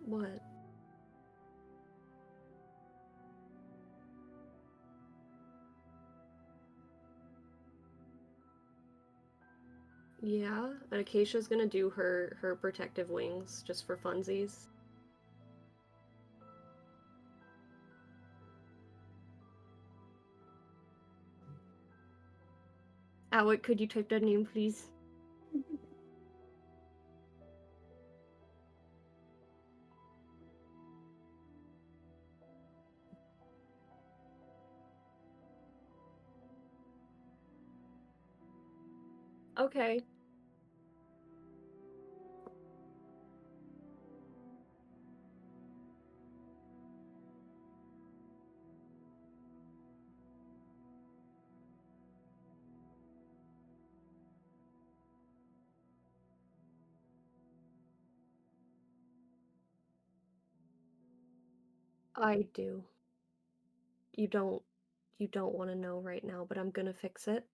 What? Yeah, and Acacia's gonna do her protective wings just for funsies. Alec, could you type that name, please? Okay. I do. You don't want to know right now, but I'm gonna fix it.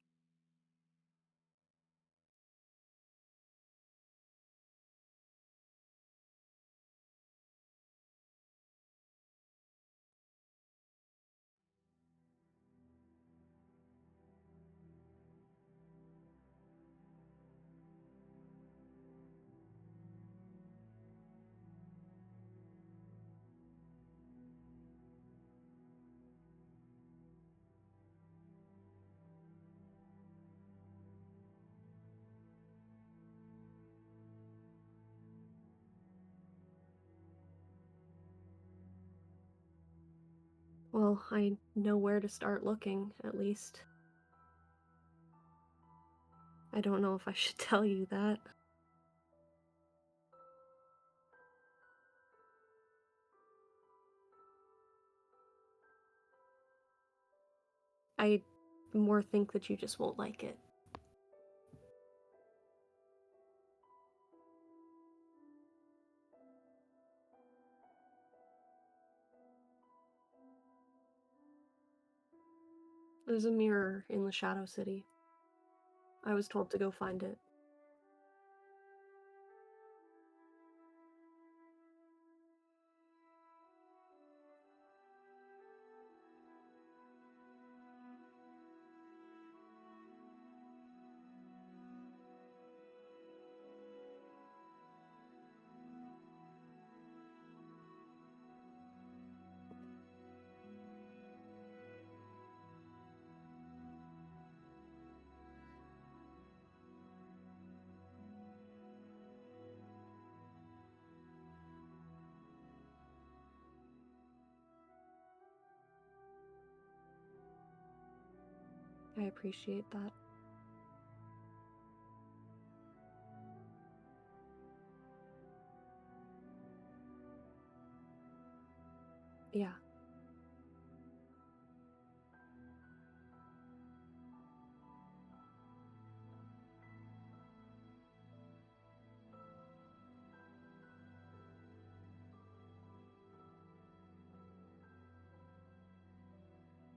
Well, I know where to start looking, at least. I don't know if I should tell you that. I more think that you just won't like it. There's a mirror in the Shadow City. I was told to go find it. I appreciate that. Yeah.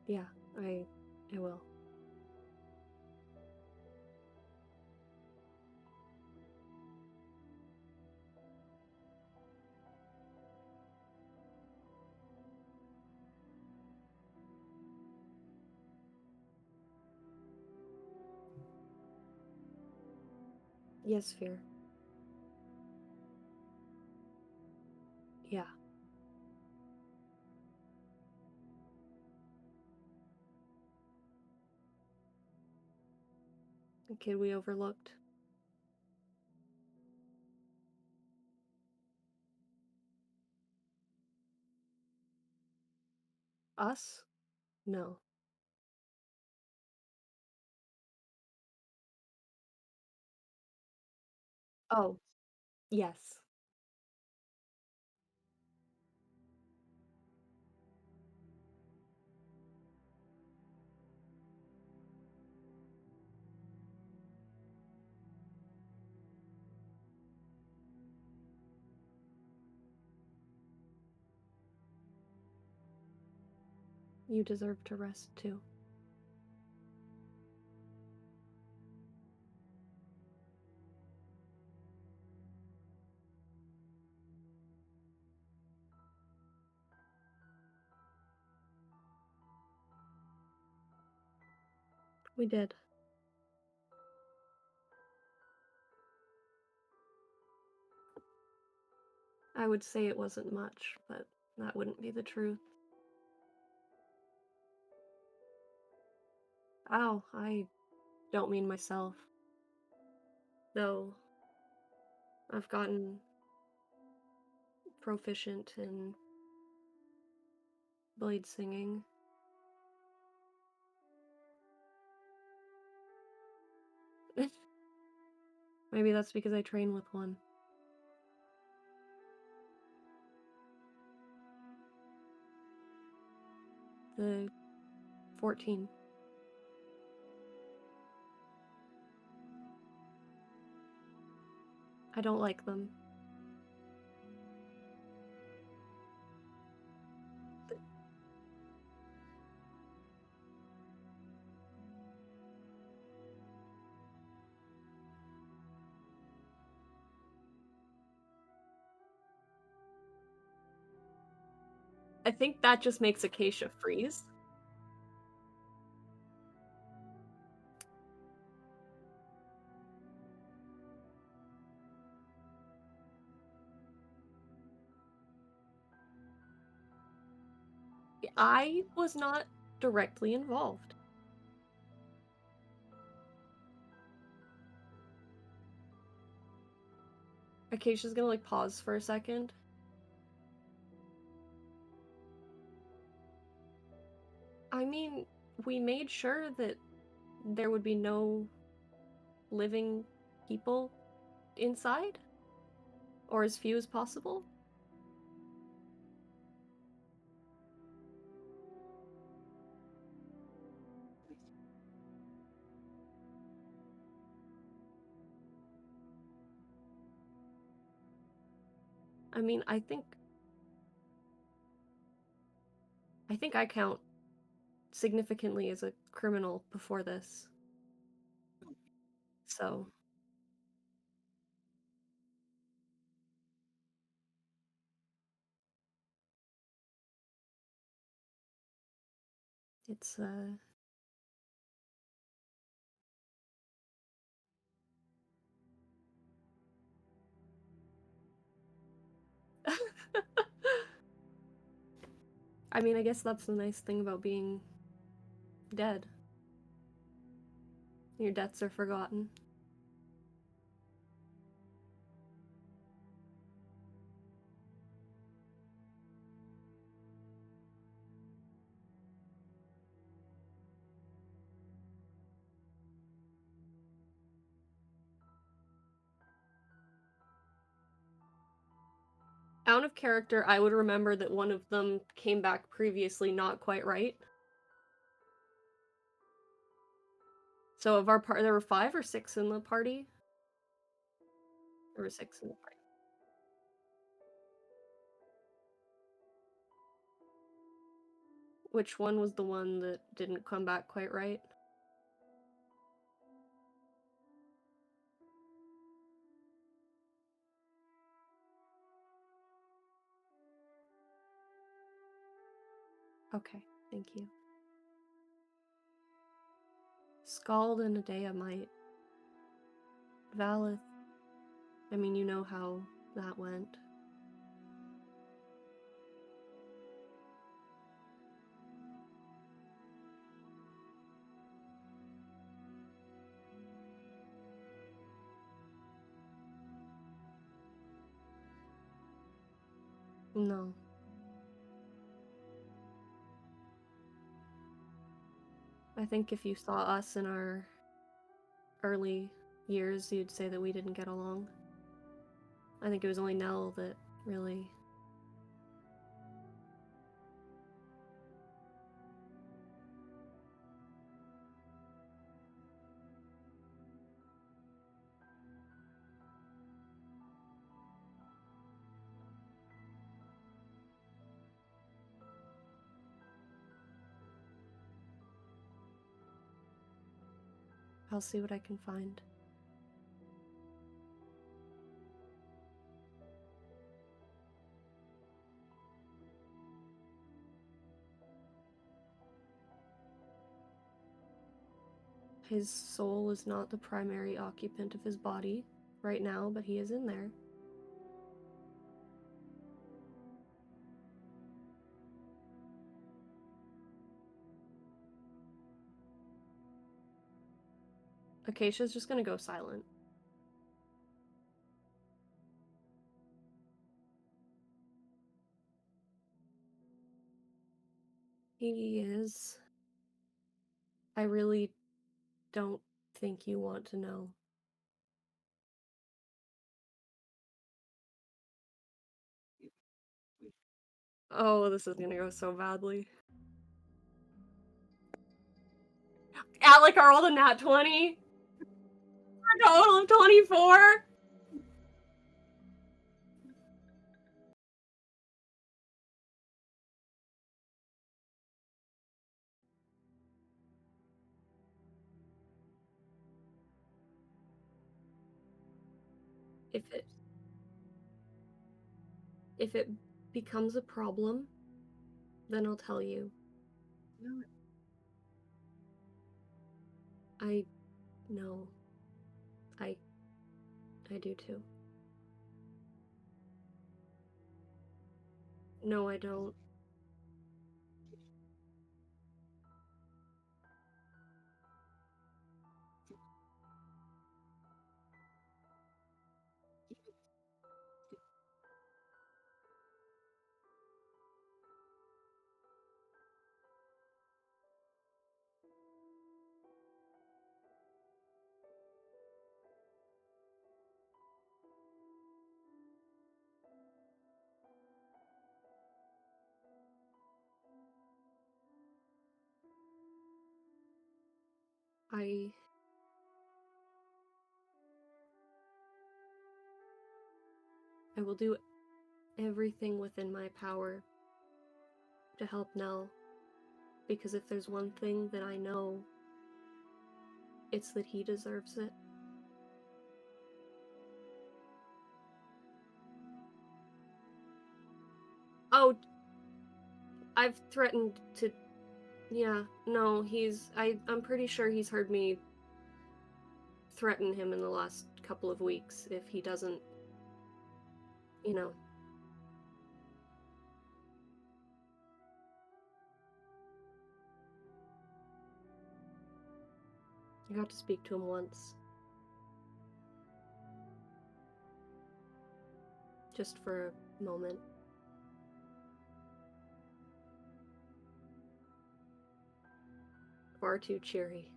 Yeah, I will. Yes, Fear. Yeah. The kid we overlooked. Us? No. Oh, yes. You deserve to rest too. We did. I would say it wasn't much, but that wouldn't be the truth. Ow, I don't mean myself. Though I've gotten proficient in blade singing. Maybe that's because I train with one. The 14. I don't like them. I think that just makes Acacia freeze. I was not directly involved. Acacia's gonna like pause for a second. I mean, we made sure that there would be no living people inside, or as few as possible. I mean, I think I count significantly as a criminal before this. So, it's I mean, I guess that's the nice thing about being dead. Your deaths are forgotten. Out of character, I would remember that one of them came back previously not quite right. So of our part, there were 5 or 6 in the party? There were 6 in the party. Which one was the one that didn't come back quite right? Okay, thank you. Scald and Adea might. Valith I mean, you know how that went. No. I think if you saw us in our early years, you'd say that we didn't get along. I think it was only Nell that really... I'll see what I can find. His soul is not the primary occupant of his body right now, but he is in there. Acacia's just gonna go silent. He is. I really don't think you want to know. Oh, this is gonna go so badly. Alec, I rolled a nat 20. A total of 24. If it becomes a problem, then I'll tell you. No. I know. I do too. No, I don't. I will do everything within my power to help Nell, because if there's one thing that I know, it's that he deserves it. Oh, I've threatened to... Yeah, no, I'm pretty sure he's heard me threaten him in the last couple of weeks if he doesn't, you know. I got to speak to him once. Just for a moment. Far too cheery.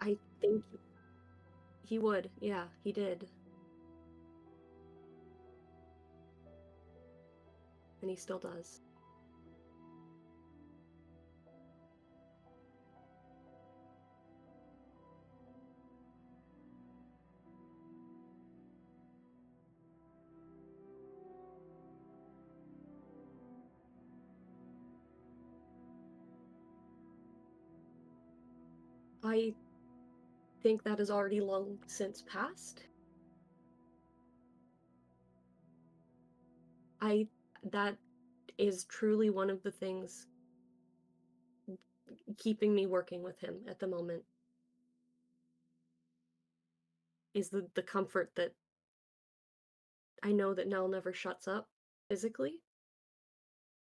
I think he would. Yeah, he did. And he still does. I think that is already long since passed. That is truly one of the things keeping me working with him at the moment is the comfort that I know that Nell never shuts up physically.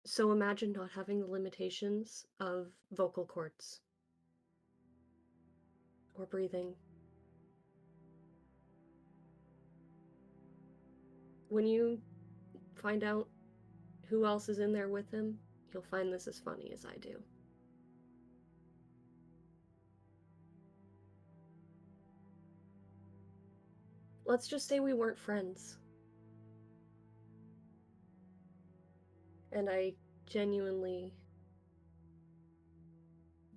So imagine not having the limitations of vocal cords or breathing. When you find out who else is in there with him, you'll find this as funny as I do. Let's just say we weren't friends. And I genuinely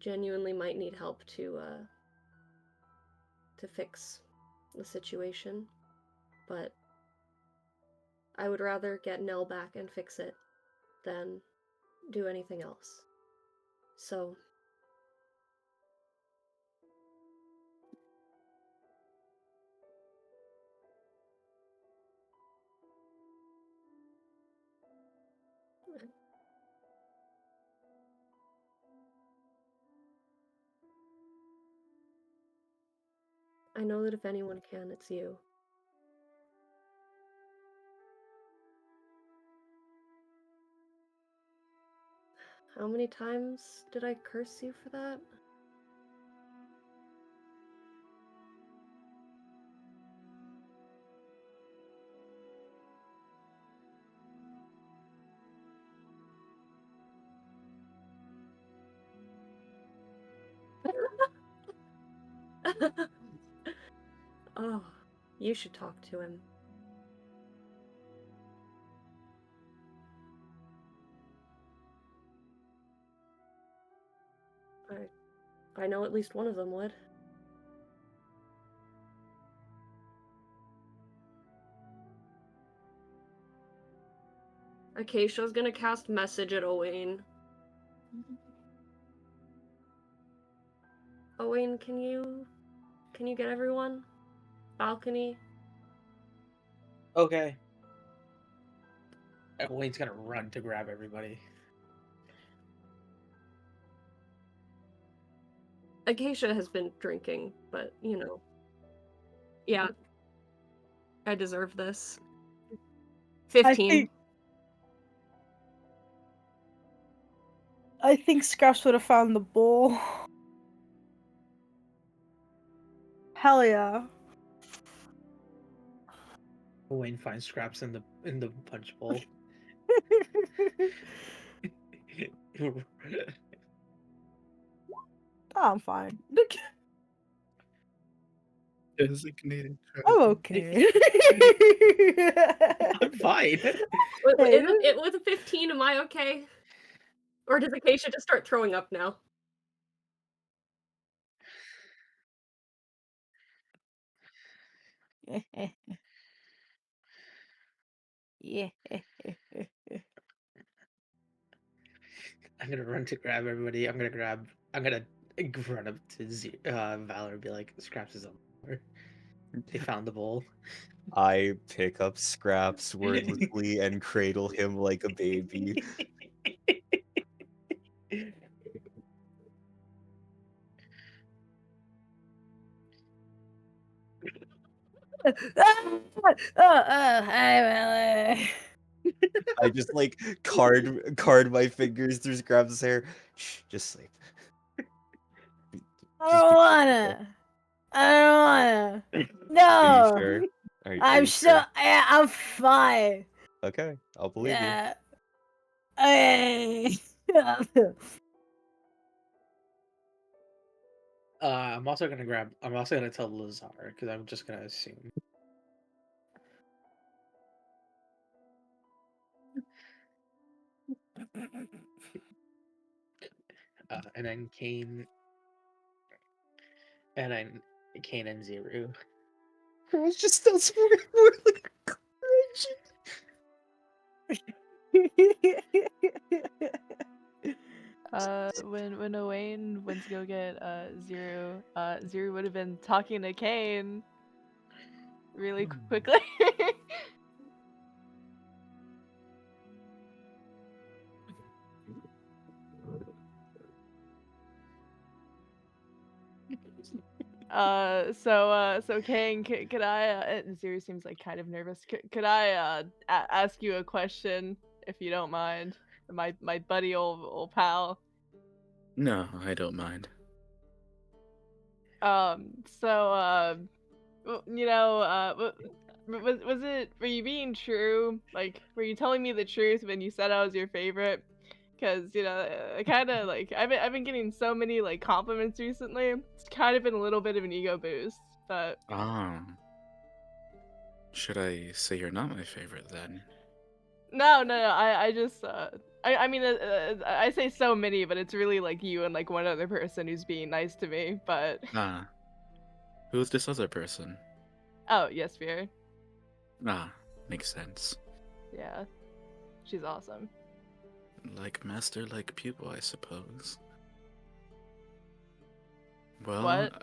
might need help to fix the situation. But I would rather get Nell back and fix it than do anything else. So I know that if anyone can, it's you. How many times did I curse you for that? Oh, you should talk to him. I know at least one of them would. Acacia's gonna cast message at Owain. Owain, can you get everyone? Balcony? Okay. Wayne's gonna run to grab everybody. Acacia has been drinking, but you know. Yeah. I deserve this. 15. I think Scraps would have found the bowl. Hell yeah. Wayne finds Scraps in the punch bowl. I'm fine. Designated I'm okay. I'm fine. With a 15, am I okay? Or does Acacia just start throwing up now? Yeah. I'm gonna run to grab everybody. I'm gonna run up to Valor and be like, Scraps is over. They found the bowl. I pick up Scraps wordlessly and cradle him like a baby. Hi, Willie. I just like card my fingers through Scraps' hair. Shh, just sleep. I don't wanna. Are you No. sure? Are I'm you so. sure? Yeah, I'm fine. Okay, I'll believe you. Yeah. Hey. I'm also gonna tell Lazar because I'm just gonna assume. And then Kane and Zero. It was just still smoking more like When Owain went to go get Zero, Zero would have been talking to Kane really quickly. So Kane, could I? Zero seems like kind of nervous. Could I ask you a question, if you don't mind? My buddy, old pal. No, I don't mind. So was it? Were you being true? Like, were you telling me the truth when you said I was your favorite? Because I kind of like I've been getting so many like compliments recently. It's kind of been a little bit of an ego boost, but. Should I say you're not my favorite then? No. I just I mean I say so many, but it's really like you and like one other person who's being nice to me. But Ah, who's this other person? oh yes, Fear. Ah, makes sense. Yeah, she's awesome. Like master, like pupil, I suppose. Well, What?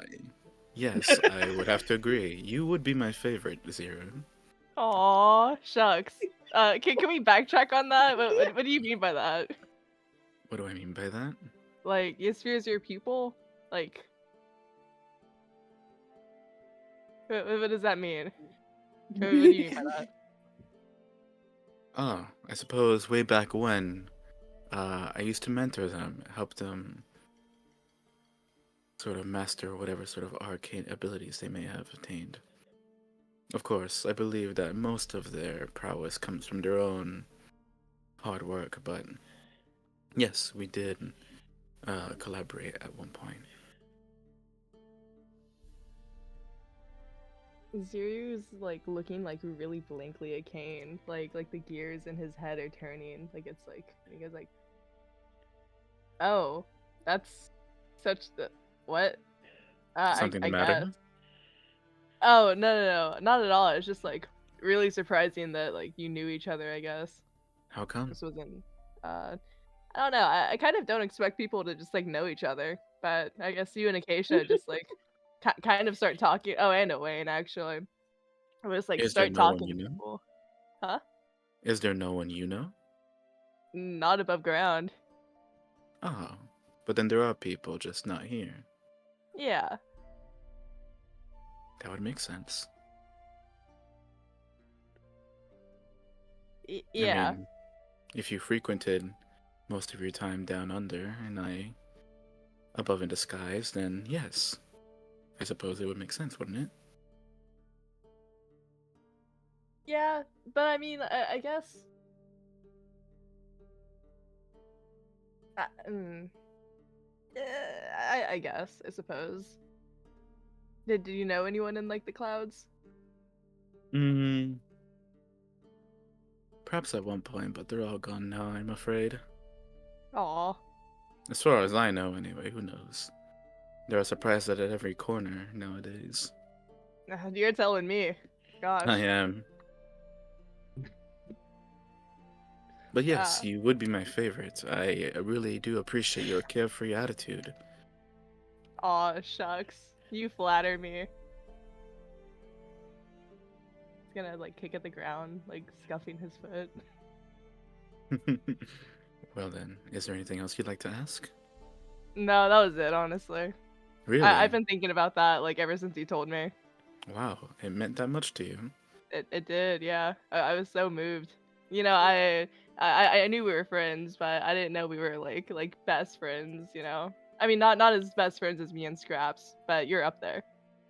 yes, I would have to agree. You would be my favorite, Zero. Aw, shucks. Can we backtrack on that? What do you mean by that? What do I mean by that? Like, yes, Fear's your pupil? Like, what does that mean? What do you mean by that? Oh, I suppose way back when, I used to mentor them, help them sort of master whatever sort of arcane abilities they may have attained. Of course, I believe that most of their prowess comes from their own hard work, but yes, we did collaborate at one point. Zeru's like looking like really blankly at Kane, like the gears in his head are turning. Like it's like he goes like, "Oh, that's such the what?" Something the I guess. matter? Oh no, not at all. It's just like really surprising that like you knew each other. I guess How come? this wasn't. I don't know. I kind of don't expect people to just like know each other, but I guess you and Acacia just like kind of start talking. Oh, and Wayne actually. I just like Is there start no one talking you to know? people. Huh? Is there no one you know? Not above ground. Oh, but then there are people just not here. Yeah. That would make sense. I Yeah. mean, if you frequented most of your time down under and I above in disguise, then yes, I suppose it would make sense, wouldn't it? Yeah, but I mean, I guess. Uh, mm, I guess, I suppose. Did you know anyone in like the clouds? Hmm. Perhaps at one point, but they're all gone now, I'm afraid. Aw. As far as I know, anyway, who knows? There are surprises at every corner nowadays. You're telling me. Gosh. I am. But yes, you would be my favorite. I really do appreciate your carefree attitude. Aw, shucks. You flatter me. He's gonna like kick at the ground, like scuffing his foot. Well then, is there anything else you'd like to ask? No, that was it, honestly. Really? I've been thinking about that like ever since you told me. Wow, it meant that much to you. It did, yeah. I was so moved. I knew we were friends, but I didn't know we were like best friends. I mean, not as best friends as me and Scraps, but you're up there.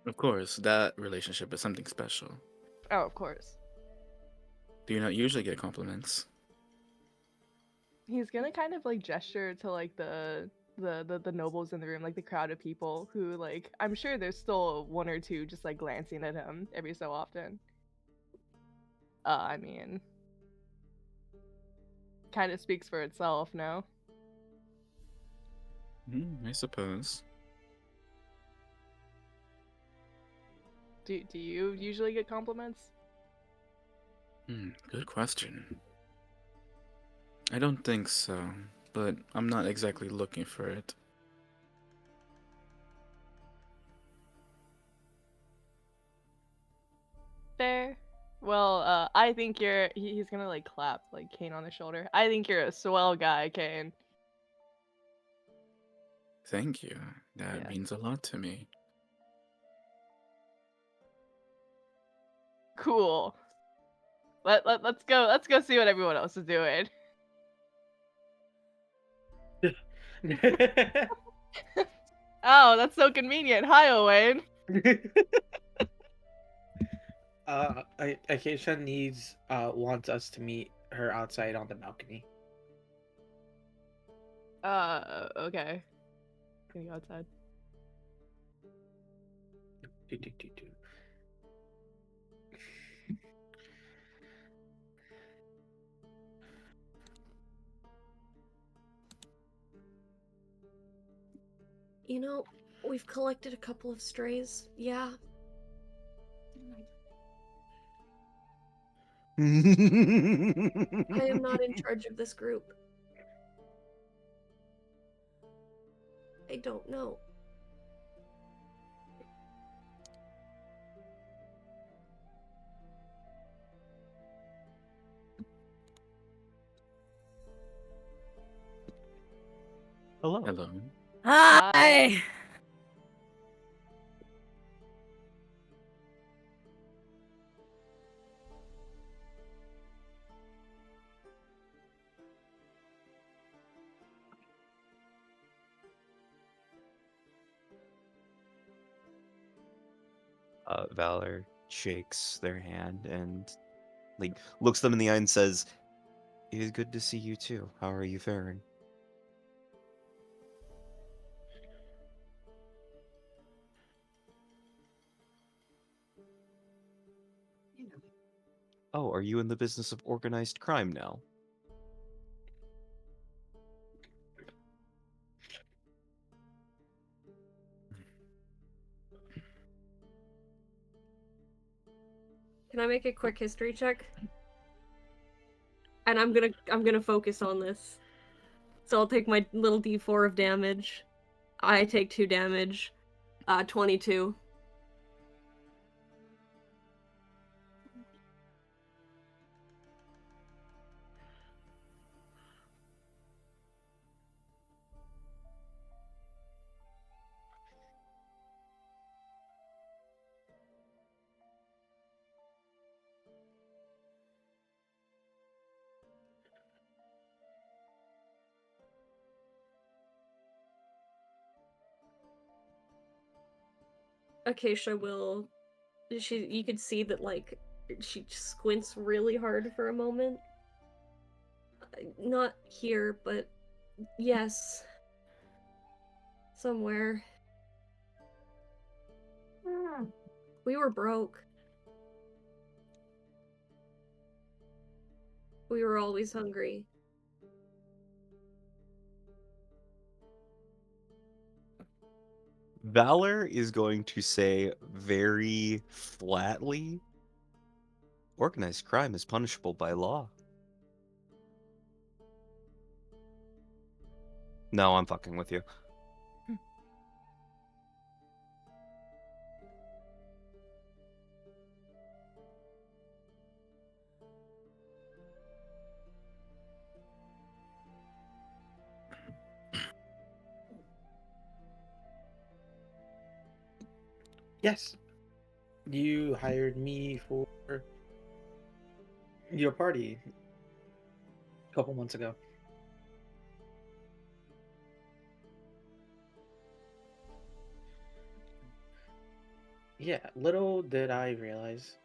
Of course, that relationship is something special. Oh, of course. Do you not usually get compliments? He's gonna kind of like gesture to like the nobles in the room, like the crowd of people who like I'm sure there's still one or two just like glancing at him every so often. I mean, kind of speaks for itself, no? I suppose. Do you usually get compliments? Good question. I don't think so, but I'm not exactly looking for it. Fair. Well, I think he's gonna like clap like Kane on the shoulder. I think you're a swell guy, Kane. Thank you. That Yeah. means a lot to me. Cool. Let's go see what everyone else is doing. Oh, that's so convenient. Hi, Owen. Acacia wants us to meet her outside on the balcony. Okay. Can you go outside? Do, do, do, do. You know, we've collected a couple of strays. Yeah. I am not in charge of this group. I don't know. Hello. Hello. Hi. Valor shakes their hand and like looks them in the eye and says, "It is good to see you too. How are you faring?" Oh, are you in the business of organized crime now? Can I make a quick history check? And I'm gonna focus on this. So I'll take my little d4 of damage. I take 2 damage. 22. Acacia will... You could see that, like, she squints really hard for a moment. Not here, but yes. Somewhere. We were broke. We were always hungry. Valor is going to say very flatly, organized crime is punishable by law. No, I'm fucking with you. Yes. You hired me for your party a couple months ago. Yeah, little did I realize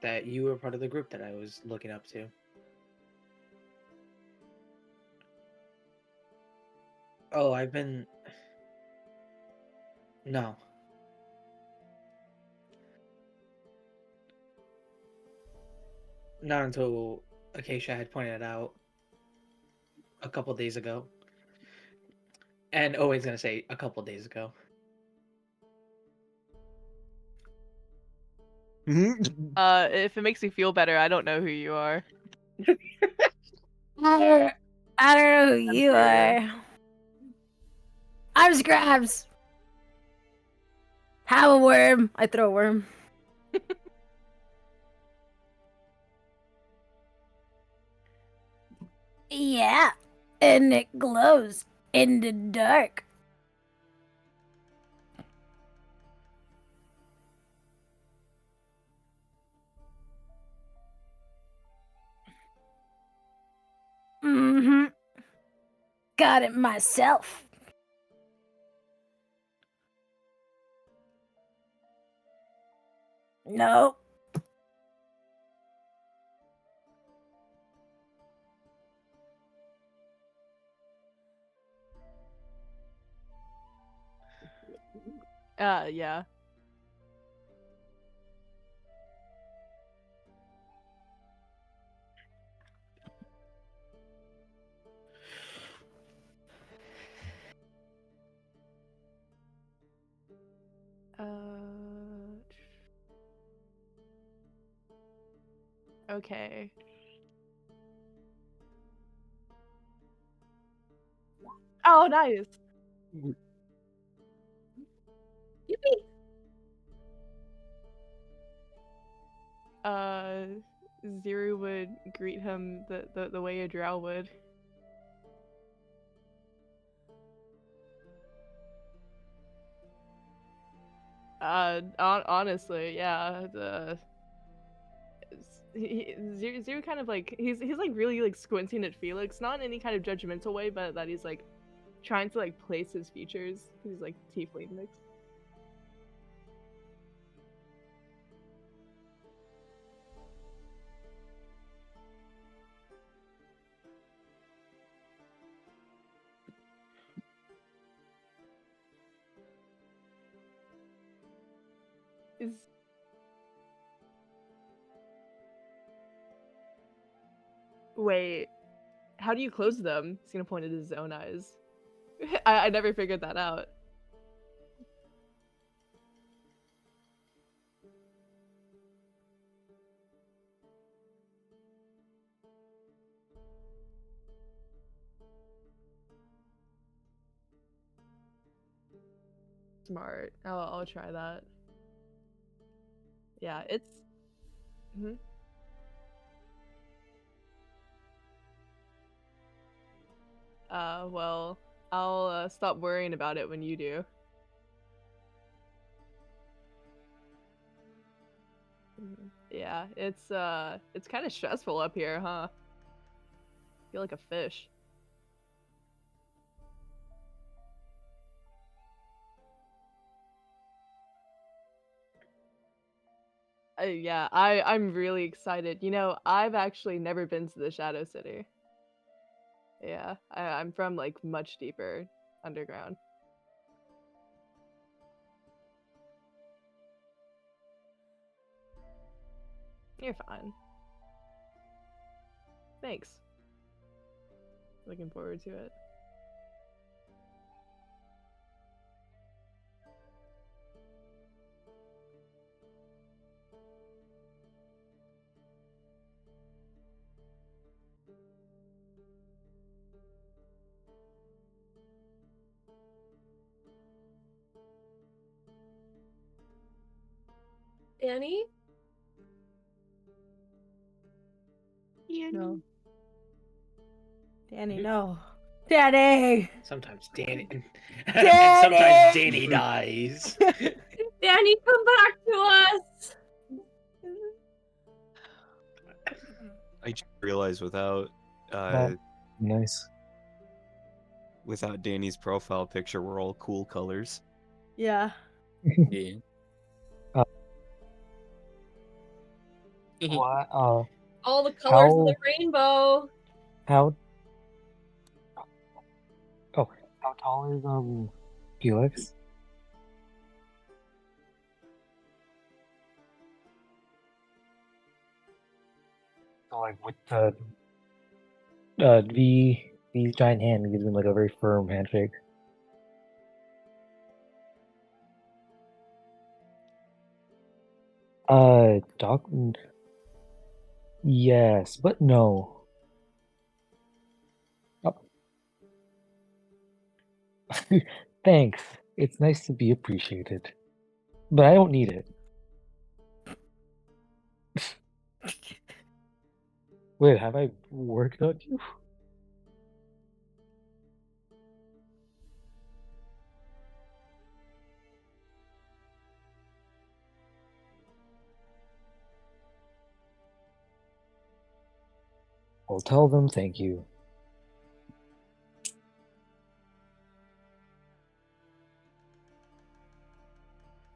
that you were part of the group that I was looking up to. Oh, I've been... No. Not until Acacia had pointed it out a couple days ago. And always gonna say a couple days ago. If it makes you feel better, I don't know who you are. I don't know who you are. I'm Scraps. Have a worm. I throw a worm. Yeah, and it glows in the dark. Mm-hmm. Got it myself. No. Yeah. Okay. Oh, nice. Yippee! Zero would greet him the way a drow would. Honestly, yeah. Zero kind of like he's like really like squinting at Felix, not in any kind of judgmental way, but that he's like trying to like place his features because he's like tiefling mixed. Is wait, how do you close them? He's gonna point at his own eyes. I never figured that out. Smart. I'll try that. Yeah, it's. Mhm. Well, I'll stop worrying about it when you do. Yeah, it's kind of stressful up here, huh? Feel like a fish. Yeah, I'm really excited. You know, I've actually never been to the Shadow City. Yeah, I'm from like much deeper underground. You're fine. Thanks. Looking forward to it. Danny? No. Danny, no. Danny! Sometimes Danny, and Danny! sometimes Danny dies. Danny, come back to us! I just realized without Nice. without Danny's profile picture, we're all cool colors. Yeah. Yeah. What? All the colors of How- the rainbow. How? Oh, how tall is Felix? So like with V's giant hand gives him like a very firm handshake. Doc. Yes, but no. Oh. Thanks. It's nice to be appreciated, but I don't need it. Wait, have I worked on you? I'll tell them thank you.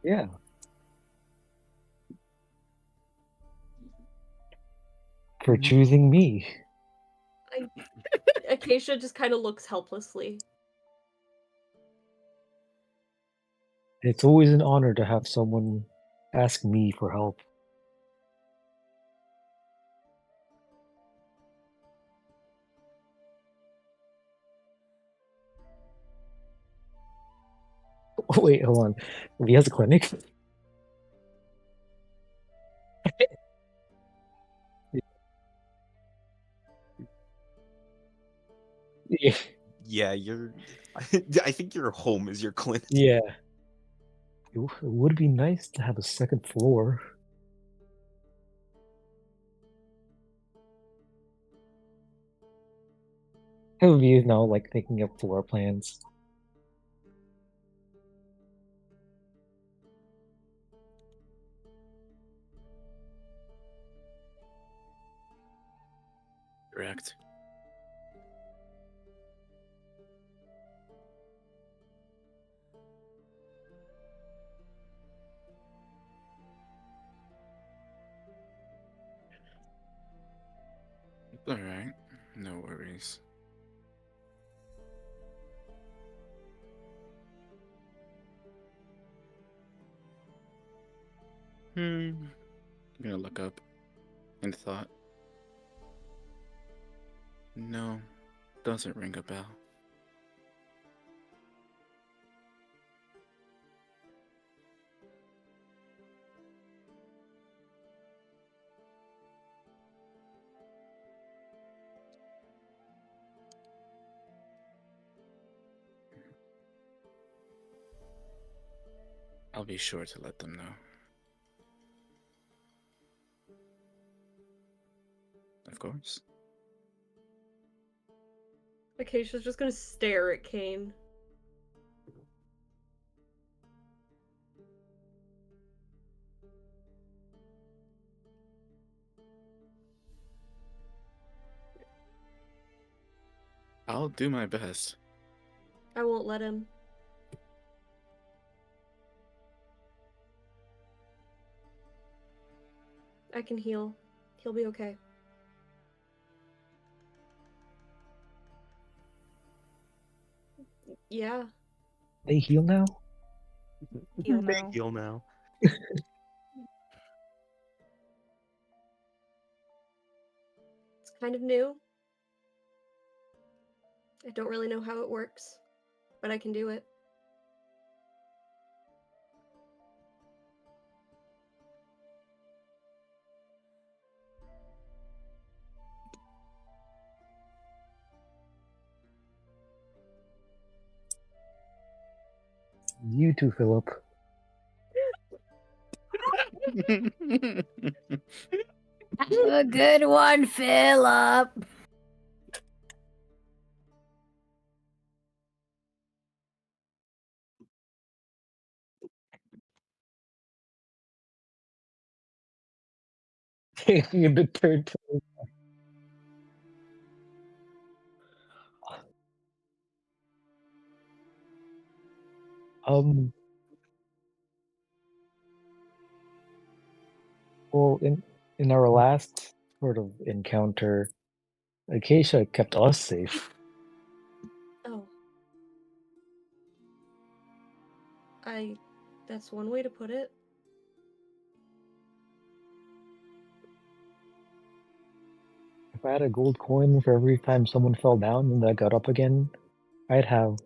Yeah. For choosing me. Acacia just kind of looks helplessly. It's always an honor to have someone ask me for help. Wait, hold on. He has a clinic? Yeah. Yeah, I think your home is your clinic. Yeah. It would be nice to have a second floor. How are you now, like, thinking of floor plans? Correct. All right. No worries. I'm gonna look up in thought. No, doesn't ring a bell. I'll be sure to let them know. Of course. Acacia's just gonna stare at Kane. I'll do my best. I won't let him. I can heal. He'll be okay. Yeah. They heal now? Heal They now. heal now. It's kind of new. I don't really know how it works, but I can do it. You too, Philip. A good one, Philip. In the third place. Um, well, in our last sort of encounter, Acacia kept us safe. Oh. That's one way to put it. If I had a gold coin for every time someone fell down and I got up again, I'd have,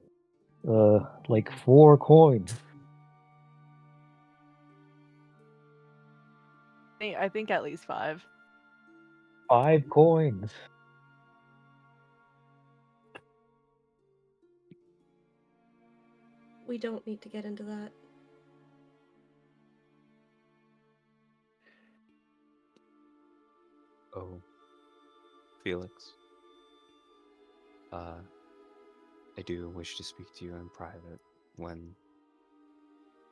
like 4 coins. I think at least 5. 5 coins. We don't need to get into that. Oh, Felix. I do wish to speak to you in private when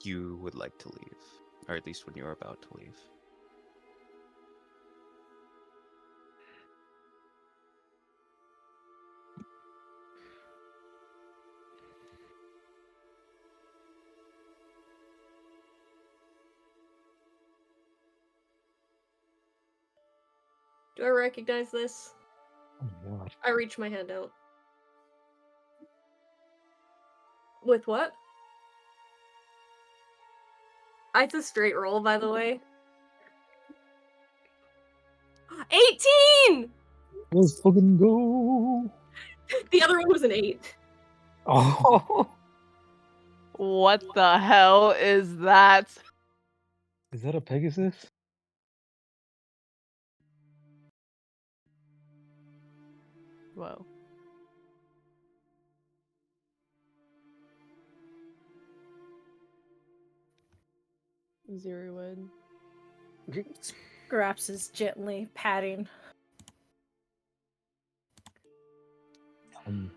you would like to leave, or at least when you're about to leave. Do I recognize this? Oh my god. I reach my hand out. With what? It's a straight roll, by the way. 18! Let's fucking go! The other one was an 8. Oh, What the hell is that? is that a Pegasus? Whoa. Zero would. Scraps is gently patting. Um,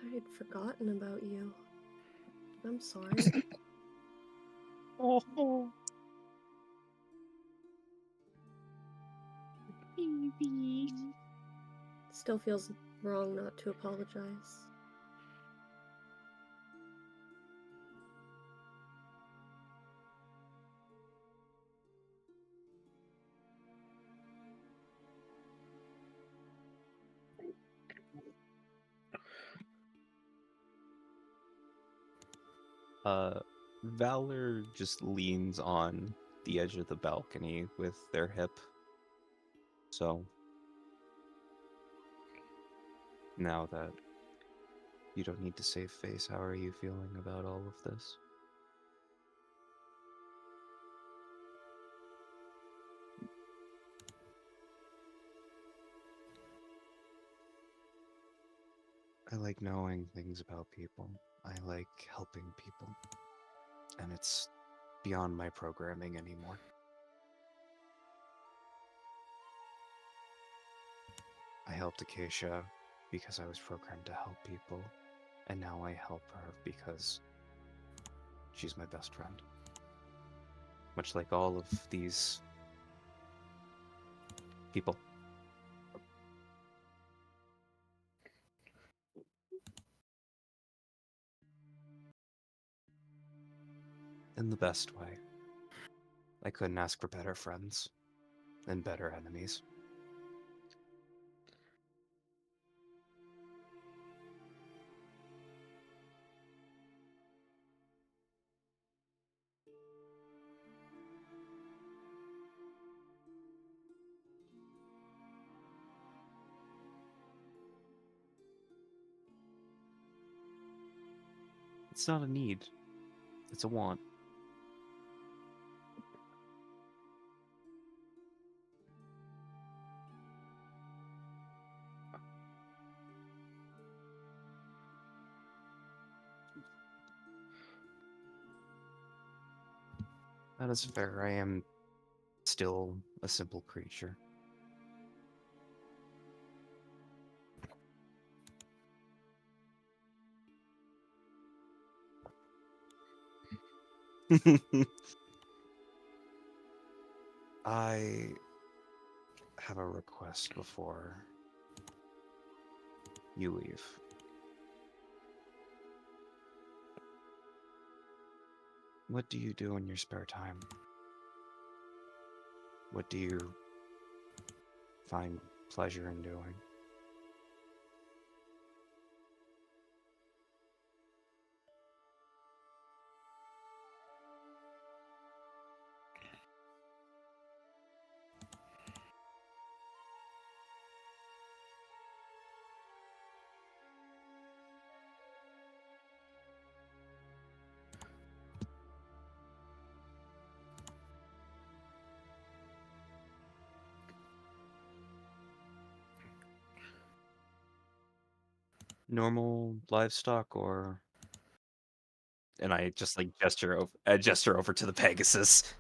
I had forgotten about you. I'm sorry. Oh. Baby. Still feels wrong not to apologize. Valor just leans on the edge of the balcony with their hip. So, now that you don't need to save face, how are you feeling about all of this? I like knowing things about people. I like helping people. And it's beyond my programming anymore. I helped Acacia because I was programmed to help people, and now I help her because she's my best friend. Much like all of these people. In the best way. I couldn't ask for better friends and better enemies. It's not a need, it's a want. That is fair. I am still a simple creature. I have a request before you leave. What do you do in your spare time? What do you find pleasure in doing? Normal livestock or and I just like gesture over to the Pegasus.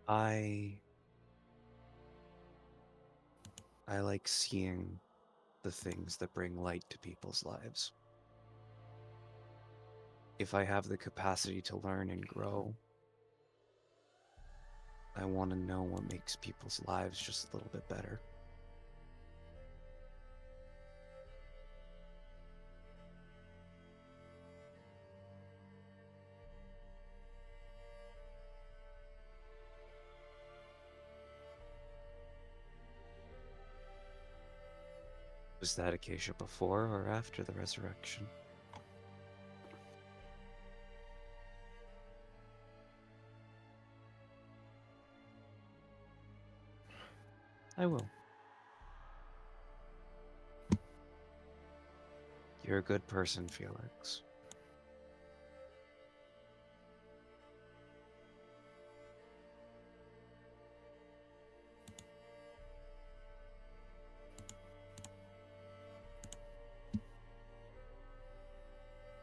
I like seeing the the things that bring light to people's lives. If I have the capacity to learn and grow, I want to know what makes people's lives just a little bit better. Was that Acacia before or after the resurrection? I will. You're a good person, Felix.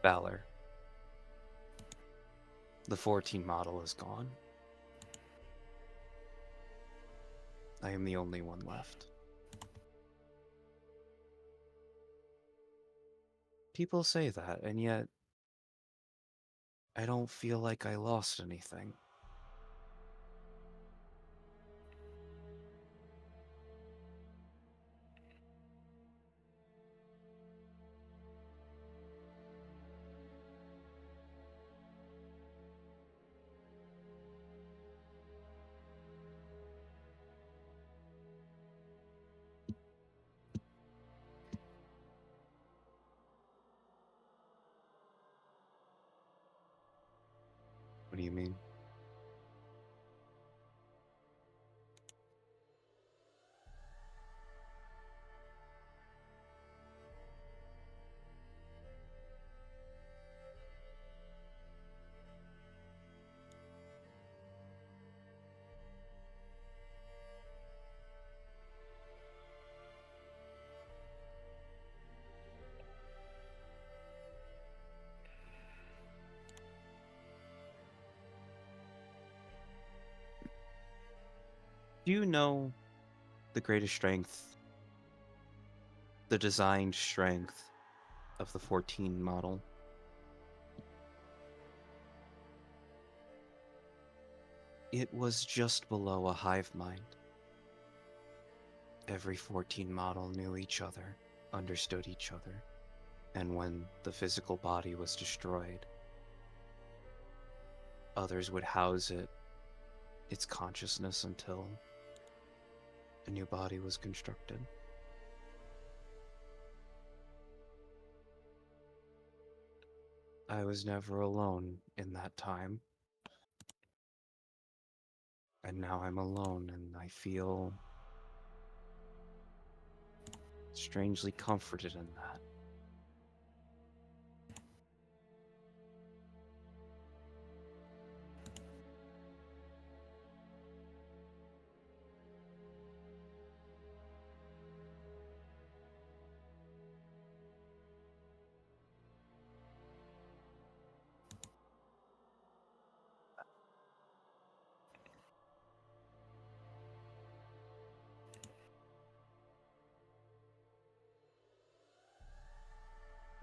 Valor. The 14 model is gone. I am the only one left. People say that, and yet I don't feel like I lost anything. What do you mean? Do you know the greatest strength, the designed strength of the 14 model? It was just below a hive mind. Every 14 model knew each other, understood each other, and when the physical body was destroyed, others would house its consciousness until a new body was constructed. I was never alone in that time. And now I'm alone, and I feel strangely comforted in that.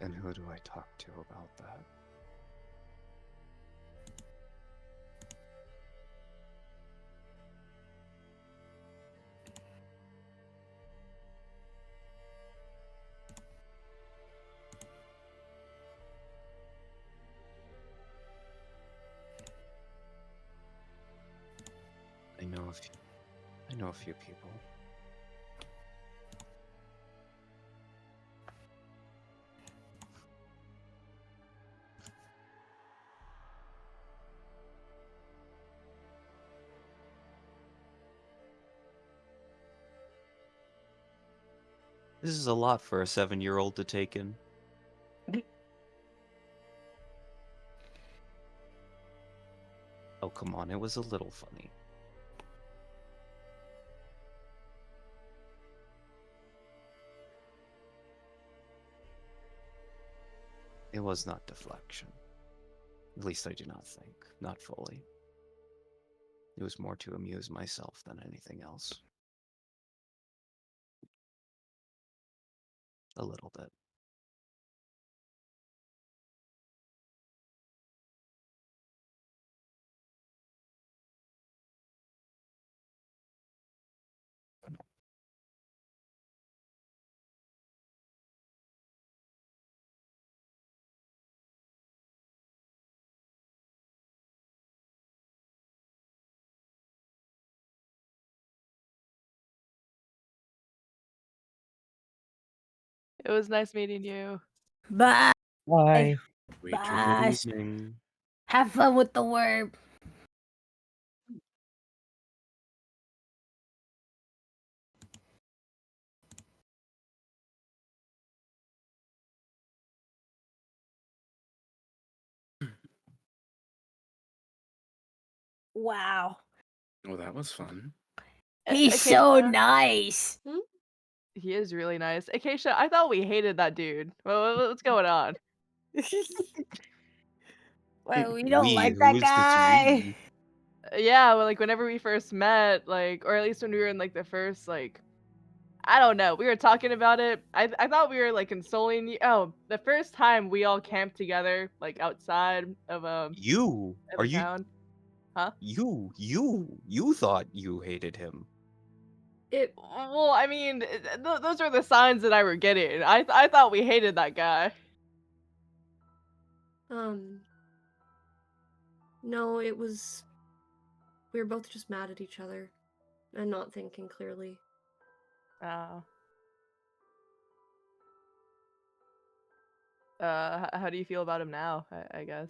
And who do I talk to about that? I know a few people. This is a lot for a 7-year-old to take in. Oh, come on, it was a little funny. It was not deflection. At least I do not think. Not fully. It was more to amuse myself than anything else. A little bit. It was nice meeting you. Bye. Bye. Wait, Bye. good evening. Have fun with the worm. Wow. Well, that was fun. He's so Acacia, nice. he is really nice. Acacia, I thought we hated that dude. What's going on? Well, we don't like Who that is this guy. we? Yeah, well, like whenever we first met, like, or at least when we were in like the first, like, I don't know, we were talking about it. I thought we were like consoling you. Oh, the first time we all camped together, like outside of You of are the you town. Huh? you thought you hated him. It Well, I mean, those are the signs that I were getting. I thought we hated that guy. no, it was we were both just mad at each other and not thinking clearly. Oh. How do you feel about him now? I guess.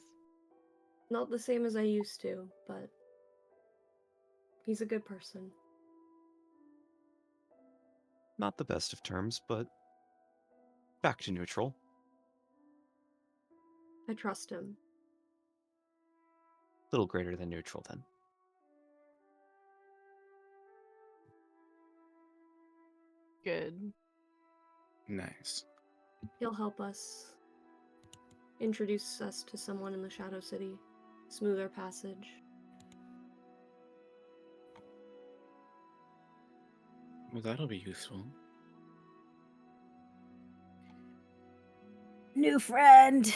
Not the same as I used to, but he's a good person. Not the best of terms, but back to neutral. I trust him. Little greater than neutral then. Good. Nice. He'll help us introduce us to someone in the Shadow City, smooth our passage. Well, that'll be useful. New friend.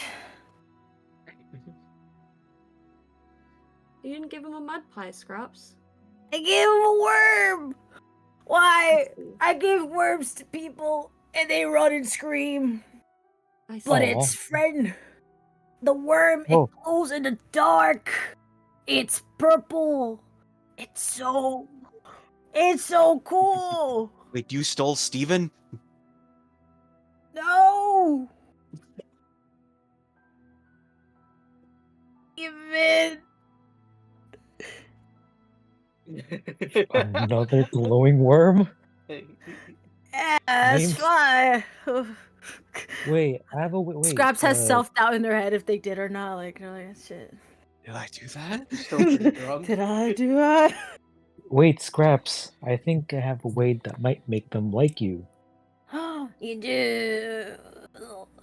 You didn't give him a mud pie, Scraps. I gave him a worm. Why? I see. I give worms to people and they run and scream. I see. But Aw. it's friend. The worm, Oh. it glows in the dark. It's purple. It's so cool. Wait, you stole Steven? No. Even. Another glowing worm? Yeah, that's Name's- fine. Wait, I have a wait. Scraps has self-doubt in their head if they did or not. Like, they're like, shit. Did I do that? Still pretty drunk. Did I do that? Wait, Scraps. I think I have a way that might make them like you. You do.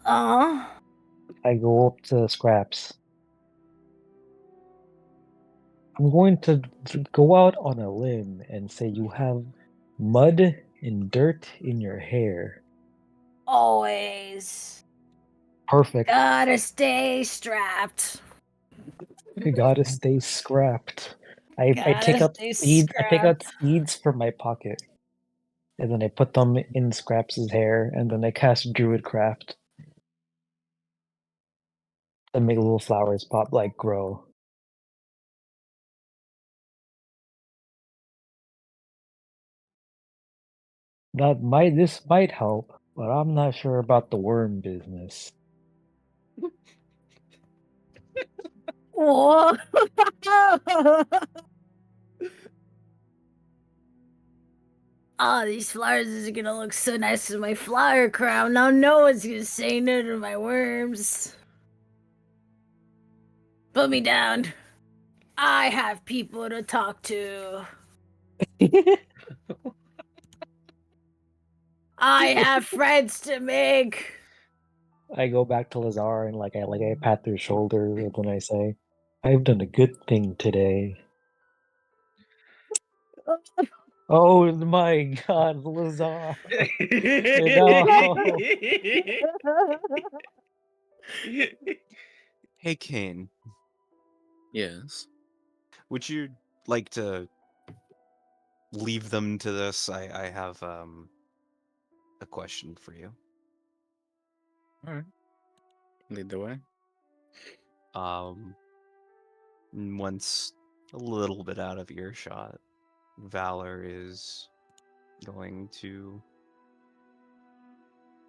I go up to Scraps. I'm going to go out on a limb and say you have mud and dirt in your hair. Always. Perfect. Gotta stay strapped. You gotta stay scrapped. I take Gotta out stay seeds. I take out scrapped. seeds from my pocket, and then I put them in Scraps' hair, and then I cast Druidcraft and make little flowers pop, like grow. This might help, but I'm not sure about the worm business. Whoa. Oh, these flowers is gonna look so nice with my flower crown. Now no one's gonna say no to my worms. Put me down. I have people to talk to. I have friends to make. I go back to Lazar and I pat their shoulder, and then I say, "I've done a good thing today." Oh my God, Lazar! No. Hey, Kane, Yes. would you like to leave them to this? I have a question for you. All right. Lead the way. Once a little bit out of earshot, Valor is going to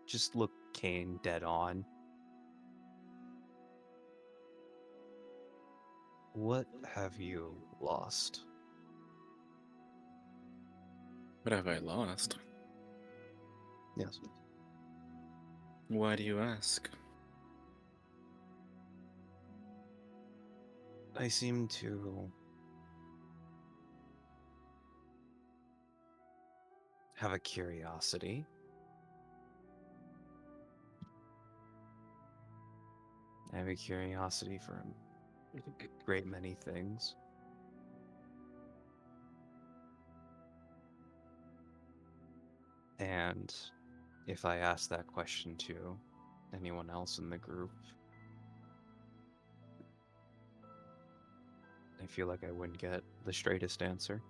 just look Kane dead on. What have you lost? What have I lost? Yes. Why do you ask? I seem to have a curiosity. I have a curiosity for a great many things. And if I ask that question to anyone else in the group, I feel like I wouldn't get the straightest answer.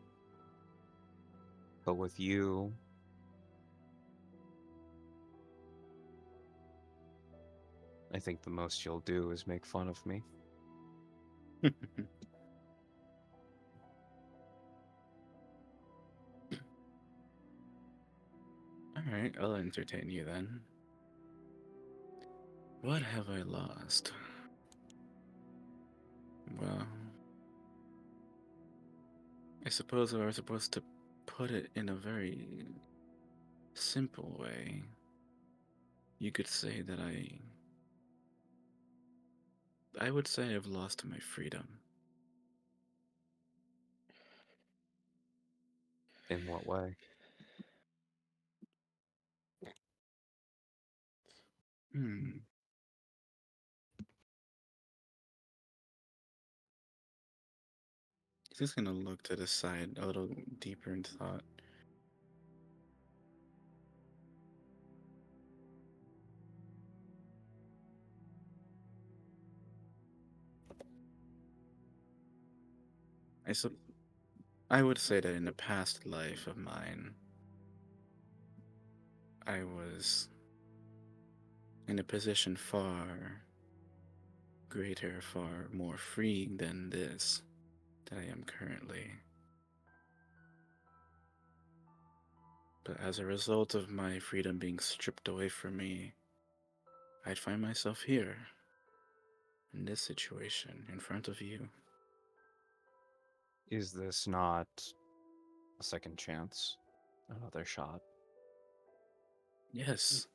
But with you, I think the most you'll do is make fun of me. Alright, I'll entertain you then. What have I lost? Well, I suppose I was supposed to put it in a very simple way. You could say that I would say I've lost my freedom. In what way? Hmm. He's just gonna look to the side a little deeper in thought. I would say that in a past life of mine, I was in a position far greater, far more free than this that I am currently. But as a result of my freedom being stripped away from me, I'd find myself here, in this situation, in front of you. Is this not a second chance? Another shot? Yes,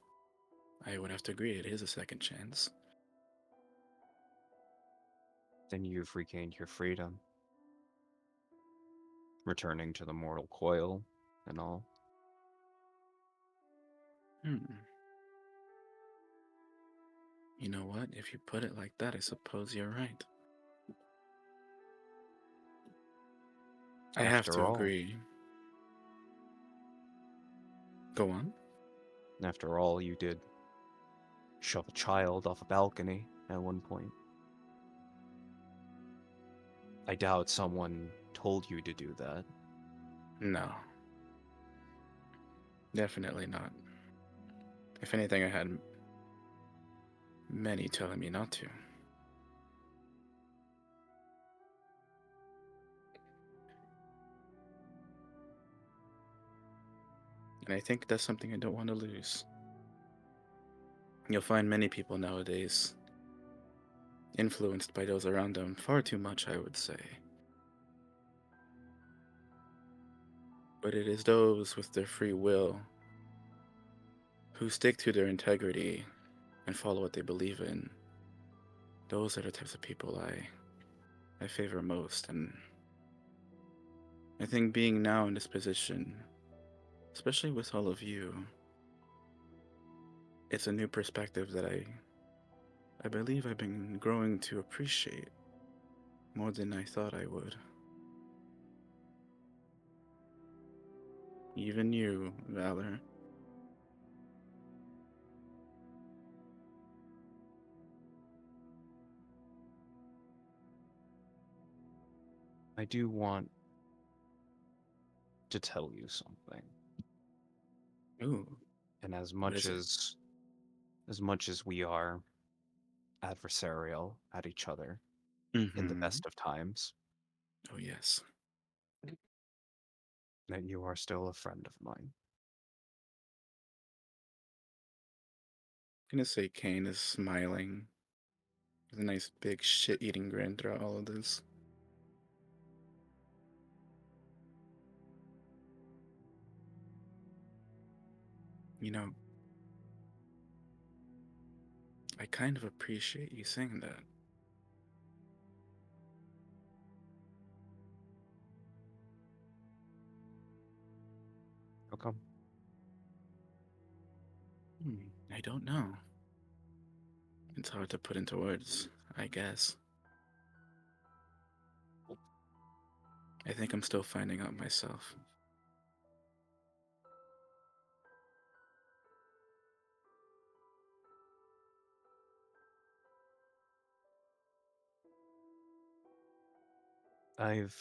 I would have to agree, it is a second chance. Then you've regained your freedom. Returning to the mortal coil and all. Hmm. You know what? If you put it like that, I suppose you're right. I have After to all, agree. Go on. After all, you did shove a child off a balcony at one point. I doubt someone told you to do that. No. Definitely not. If anything, I had many telling me not to. And I think that's something I don't want to lose. You'll find many people nowadays influenced by those around them far too much, I would say. But it is those with their free will who stick to their integrity and follow what they believe in. Those are the types of people I favor most, and I think being now in this position, especially with all of you, it's a new perspective that I believe I've been growing to appreciate more than I thought I would. Even you, Valor. I do want to tell you something. Ooh, And as what much is it? as much as we are adversarial at each other in the Mm-hmm. best of times, Oh, yes. that you are still a friend of mine. I'm gonna say Kane is smiling. With a nice big shit-eating grin throughout all of this. You know, I kind of appreciate you saying that. How come? I don't know. It's hard to put into words, I guess. I think I'm still finding out myself. I've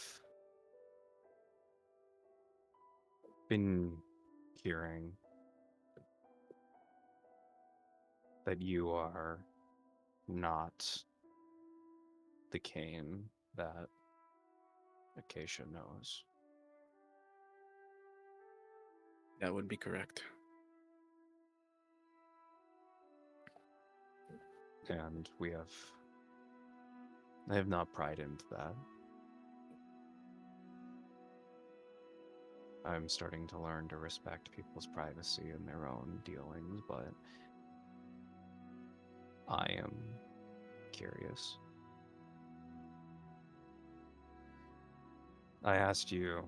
been hearing that you are not the Kane that Acacia knows. That would be correct. And I have not pried into that. I'm starting to learn to respect people's privacy and their own dealings, but I am curious. I asked you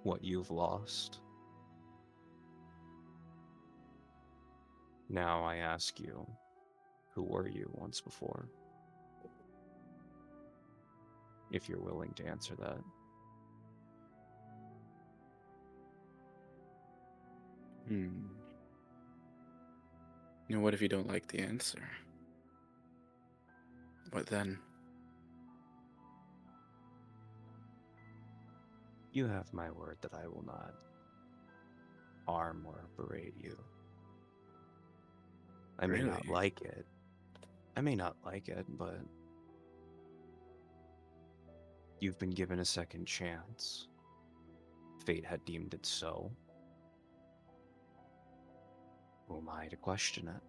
what you've lost. Now I ask you, who were you once before? If you're willing to answer that. You know, what if you don't like the answer? What then? You have my word that I will not harm or berate you. I may not Really? like it. I may not like it, but you've been given a second chance. Fate had deemed it so. Who am I to question it?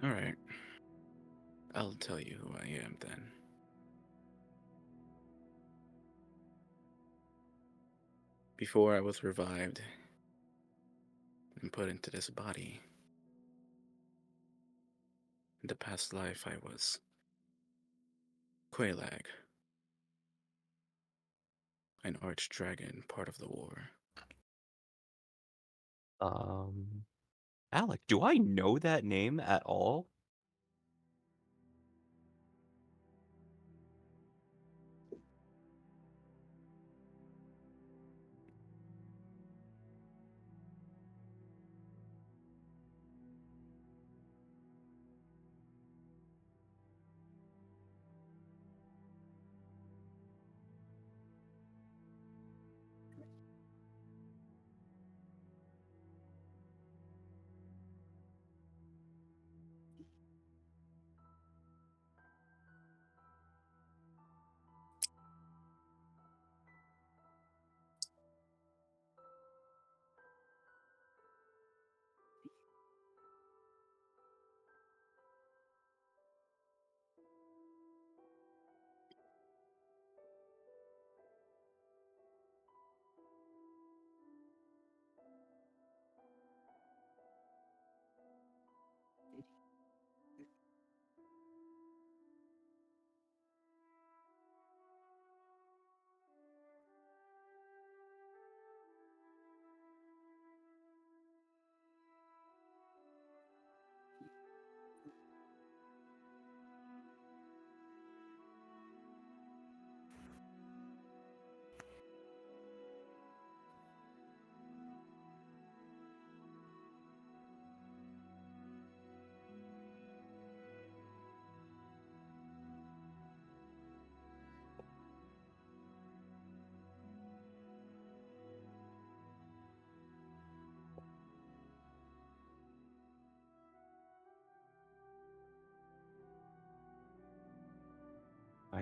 Alright. I'll tell you who I am then. Before I was revived and put into this body, in the past life I was Quelaag, an archdragon, part of the war. Alec, do I know that name at all?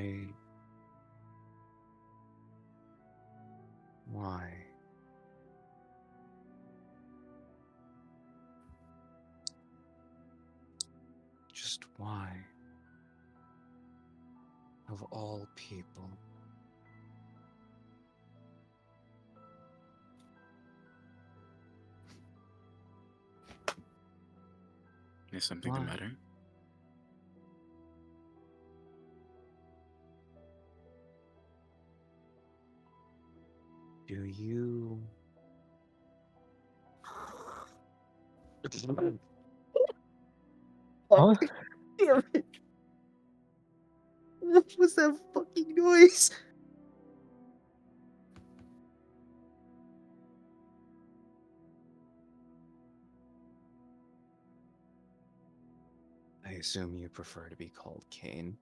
Why? Why? Just why? Of all people. Is something the Why? matter? Do you... Huh? Damn it. What was that fucking noise? I assume you prefer to be called Kane.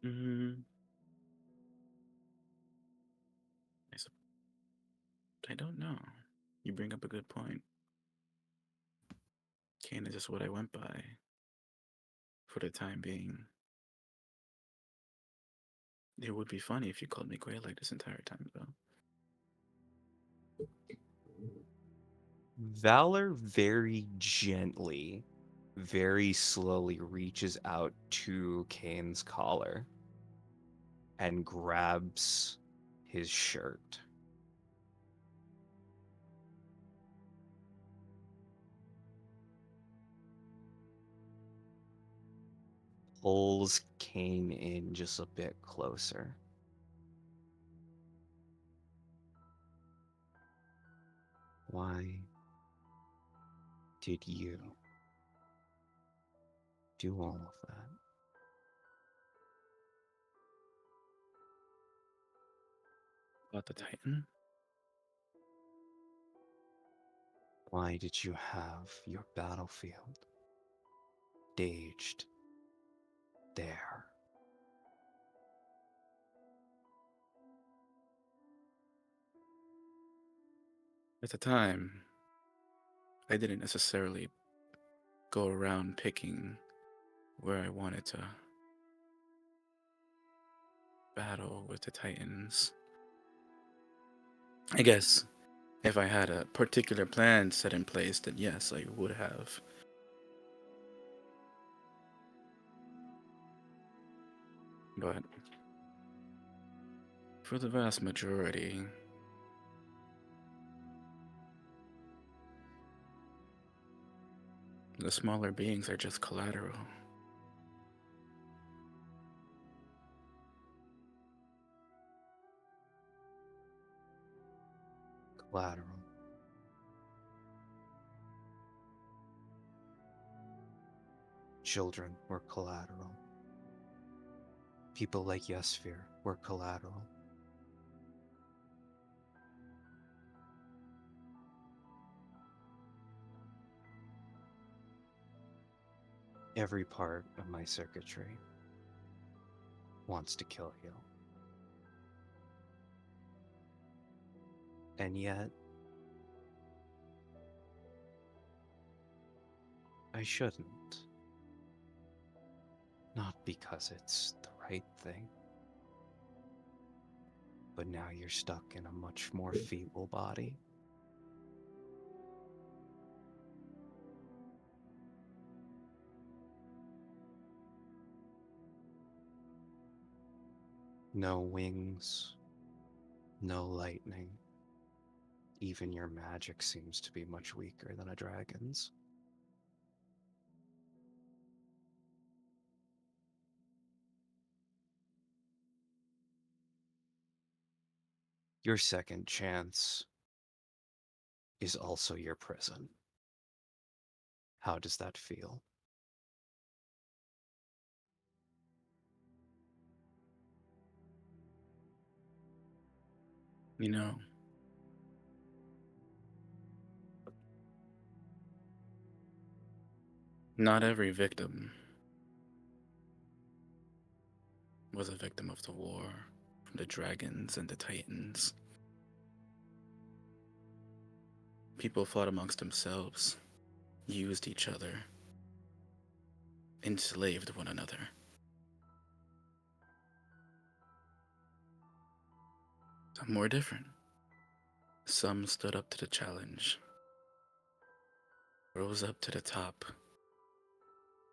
Mm, I don't know. You bring up a good point. Kane is just what I went by for the time being. It would be funny if you called me Quay like this entire time, though. Valor very gently, very slowly reaches out to Kane's collar and grabs his shirt. Pulls Kane in just a bit closer. Why did you do all of that? About the Titan? Why did you have your battlefield staged there? At the time, I didn't necessarily go around picking where I wanted to battle with the Titans. I guess if I had a particular plan set in place, then yes, I would have. But for the vast majority, the smaller beings are just collateral. Collateral. Children were collateral. People like Yesphere were collateral. Every part of my circuitry wants to kill you. And yet, I shouldn't. Not because it's the right thing, but now you're stuck in a much more feeble body. No wings, no lightning. Even your magic seems to be much weaker than a dragon's. Your second chance is also your prison. How does that feel? You know, not every victim was a victim of the war, from the dragons and the titans. People fought amongst themselves, used each other, enslaved one another. Some were different. Some stood up to the challenge, rose up to the top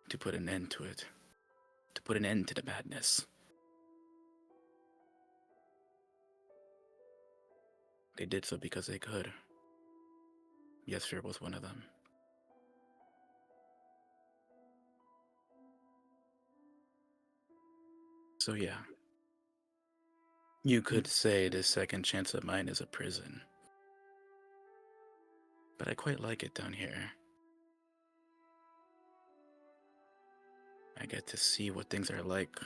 to put an end to it, to put an end to the madness. They did so because they could. Yesfir was one of them. So yeah, you could say this second chance of mine is a prison. But I quite like it down here. I get to see what things are like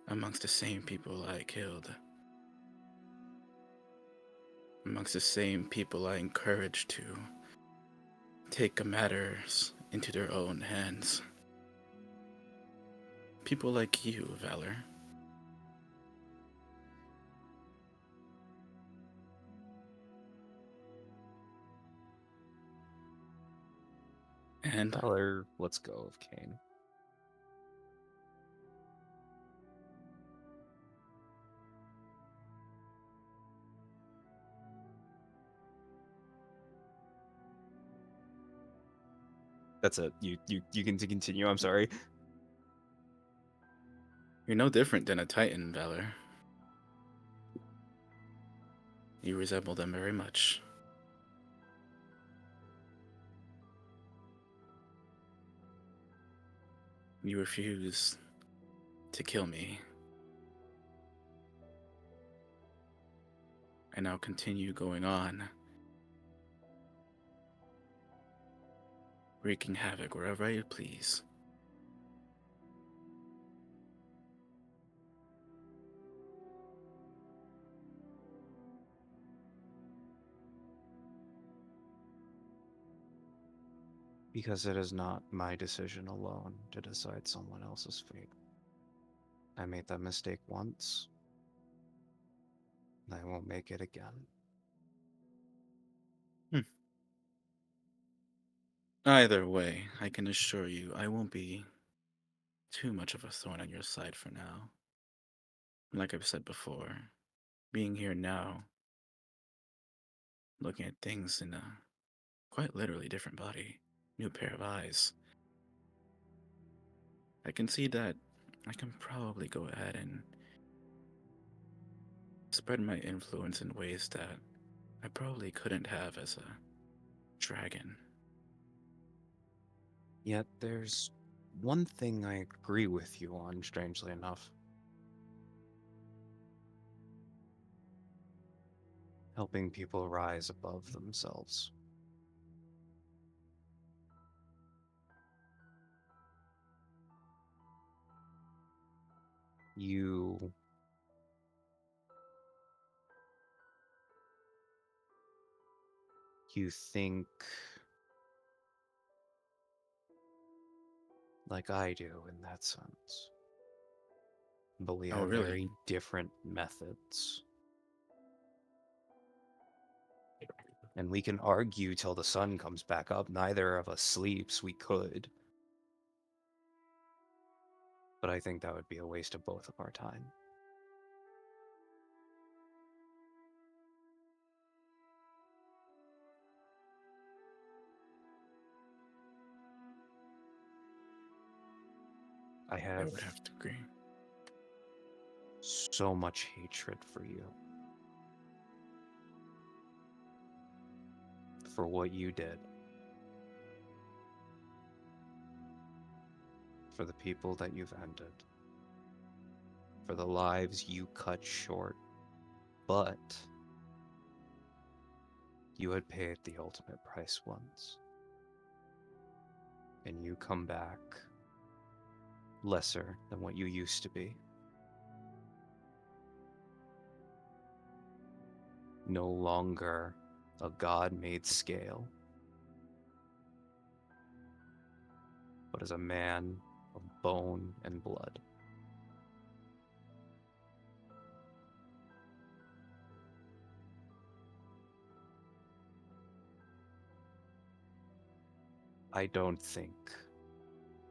amongst the same people I killed. Amongst the same people I encouraged to take matters into their own hands. People like you, Valor. And Valor, let's go of Kane. That's it. You can continue. I'm sorry. you're no different than a Titan, Valor. You resemble them very much. You refuse to kill me. And now continue going on, wreaking havoc wherever you please. Because it is not my decision alone to decide someone else's fate. I made that mistake once, and I won't make it again. Either way, I can assure you I won't be too much of a thorn on your side for now. Like I've said before, being here now, looking at things in a quite literally different body, new pair of eyes, I can see that I can probably go ahead and spread my influence in ways that I probably couldn't have as a dragon. Yet there's one thing I agree with you on, strangely enough. Helping people rise above themselves. You think like I do in that sense. But we Oh, have really? very different methods. And we can argue till the sun comes back up. Neither of us sleeps. We could. But I think that would be a waste of both of our time. I I have would have to agree. so much hatred for you. For what you did. For the people that you've ended. For the lives you cut short. But you had paid the ultimate price once. And you come back lesser than what you used to be. No longer a god-made scale, but as a man of bone and blood. I don't think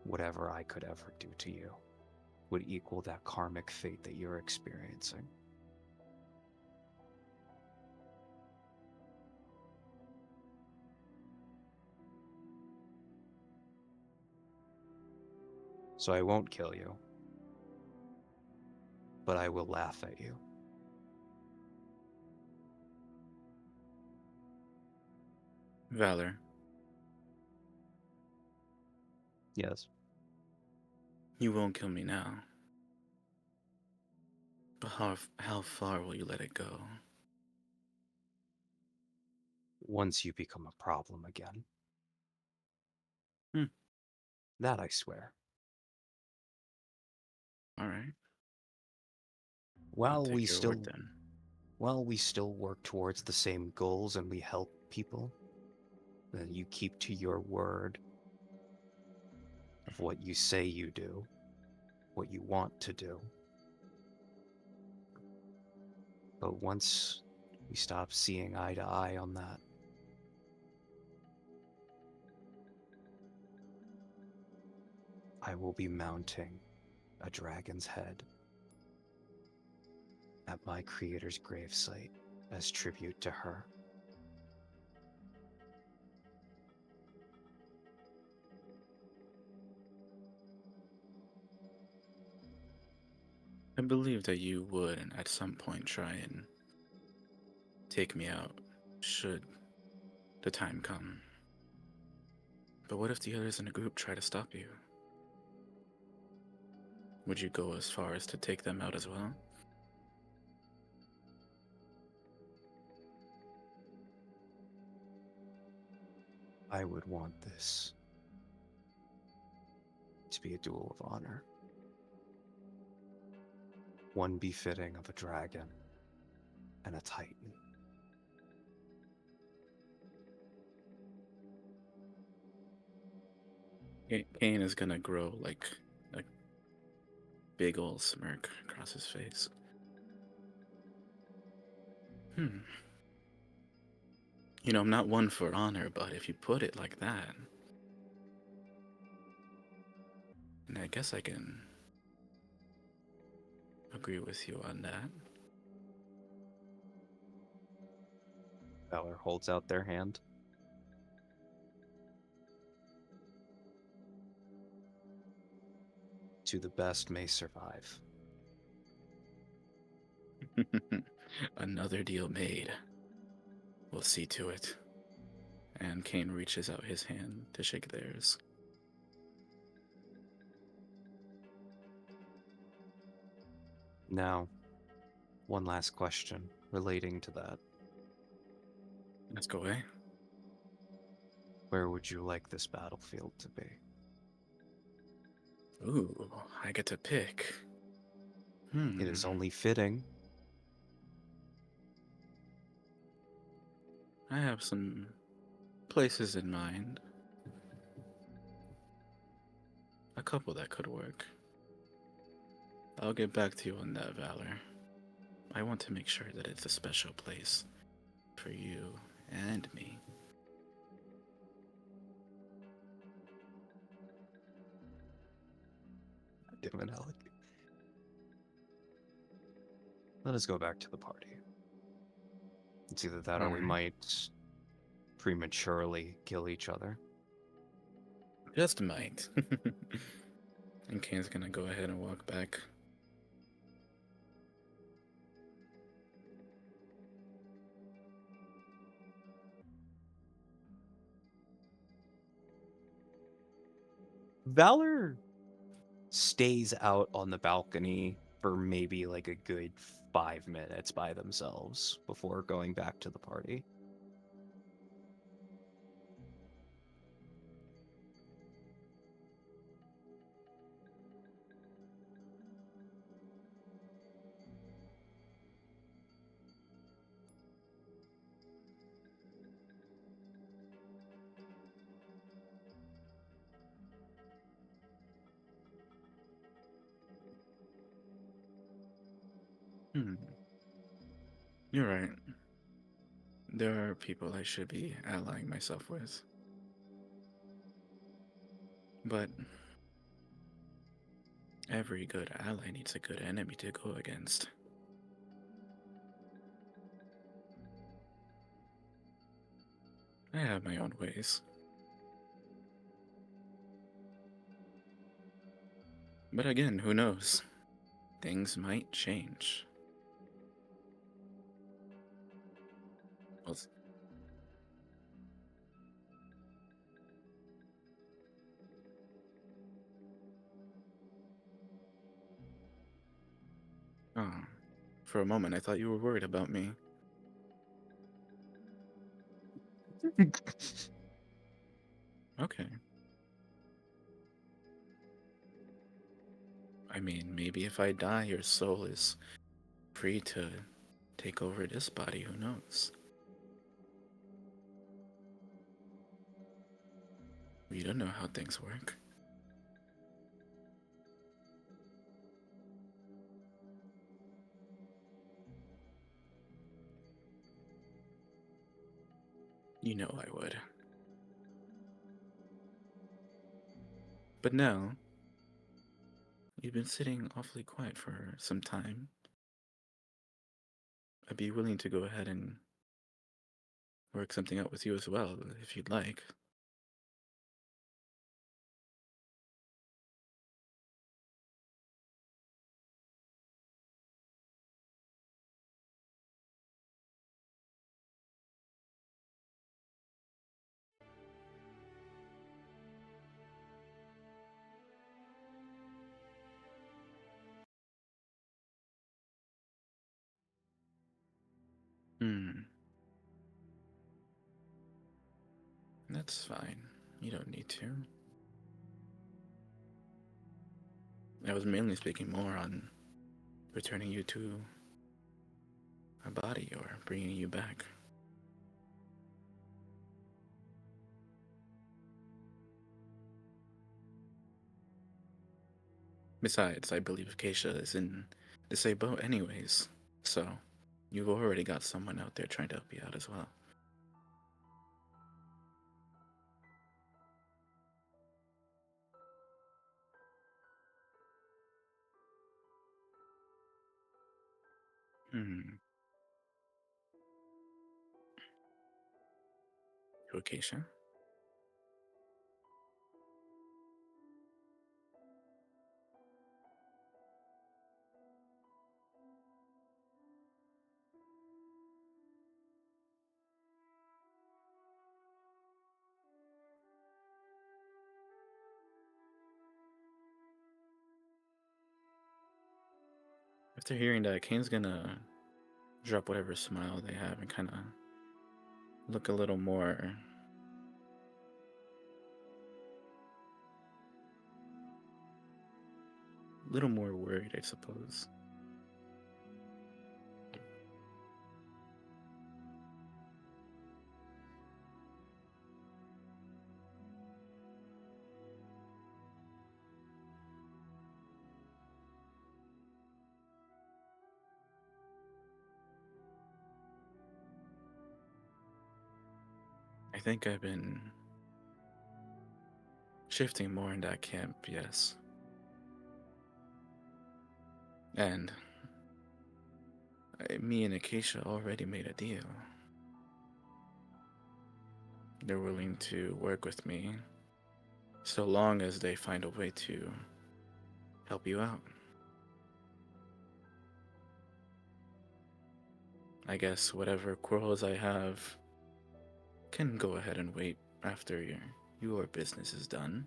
whatever I could ever do to you would equal that karmic fate that you're experiencing. So I won't kill you, but I will laugh at you. Valor, Yes. you won't kill me now. But how far will you let it go? Once you become a problem again. Hmm. That I swear. All right. I'll While we take your still word then. while we still work towards the same goals and we help people, then you keep to your word of what you say you do, what you want to do. But once we stop seeing eye to eye on that, I will be mounting a dragon's head at my creator's gravesite as tribute to her. I believe that you would at some point try and take me out, should the time come. But what if the others in the group try to stop you? Would you go as far as to take them out as well? I would want this to be a duel of honor. One befitting of a dragon and a titan. Kane is gonna grow like a big old smirk across his face. You know, I'm not one for honor, but if you put it like that, and I guess I can agree with you on that. Valor holds out their hand. To the best may survive. Another deal made. We'll see to it. And Kane reaches out his hand to shake theirs. Now, one last question relating to that. Let's go away. Where would you like this battlefield to be? Ooh, I get to pick. It is only fitting. I have some places in mind. A couple that could work. I'll get back to you on that, Valor. I want to make sure that it's a special place for you and me. Damn it, Alec. Let us go back to the party. It's either that or we Alright. might prematurely kill each other. Just might. And Kane's gonna go ahead and walk back. Valor stays out on the balcony for maybe like a good 5 minutes by themselves before going back to the party. You're right. There are people I should be allying myself with. But Every good ally needs a good enemy to go against. I have my own ways. But again, who knows? Things might change. Well, oh, for a moment I thought you were worried about me. Okay. I mean, maybe if I die, your soul is free to take over this body, who knows? We don't know how things work. You know I would. But now, you've been sitting awfully quiet for some time. I'd be willing to go ahead and work something out with you as well, if you'd like. Hmm. That's fine. You don't need to. I was mainly speaking more on returning you to a body or bringing you back. Besides, I believe Acacia is in the same boat anyways, so you've already got someone out there trying to help you out as well. Hmm. To Acacia? After hearing that, Kane's gonna drop whatever smile they have and kind of look a little more worried, I suppose. I think I've been shifting more in that camp, yes. And me and Acacia already made a deal. They're willing to work with me so long as they find a way to help you out. I guess whatever quarrels I have can go ahead and wait after your business is done.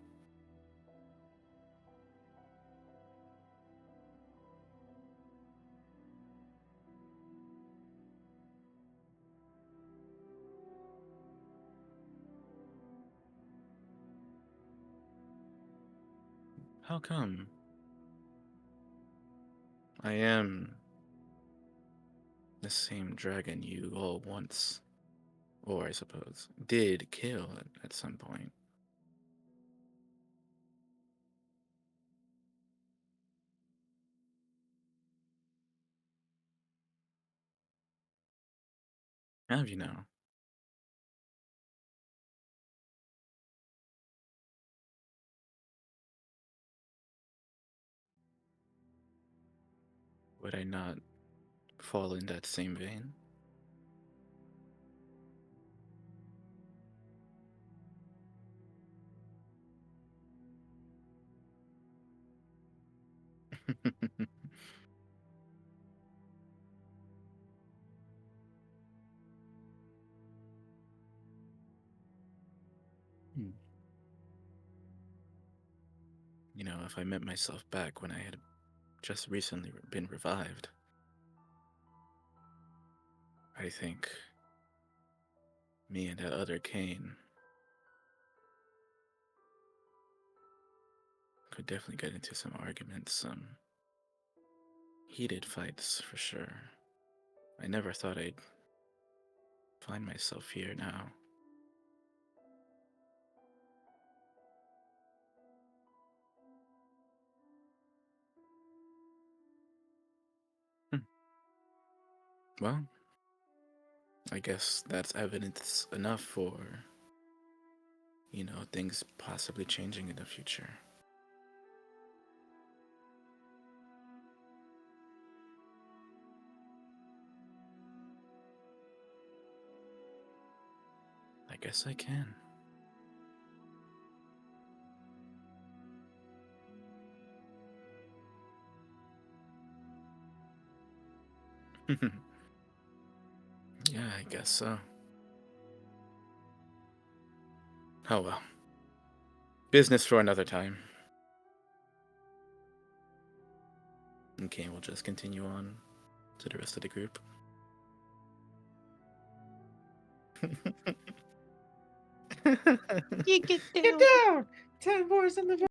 How come? I am the same dragon you all once, or I suppose, did kill at some point. Have you now? would I not fall in that same vein? Hmm. You know, if I met myself back when I had just recently been revived, I think me and that other Kane could definitely get into some arguments, some heated fights for sure. I never thought I'd find myself here now. Hmm. Well, I guess that's evidence enough for, things possibly changing in the future. I guess I can. Yeah, I guess so. Oh well. Business for another time. Okay, we'll just continue on to the rest of the group. Get down! 10 boys in the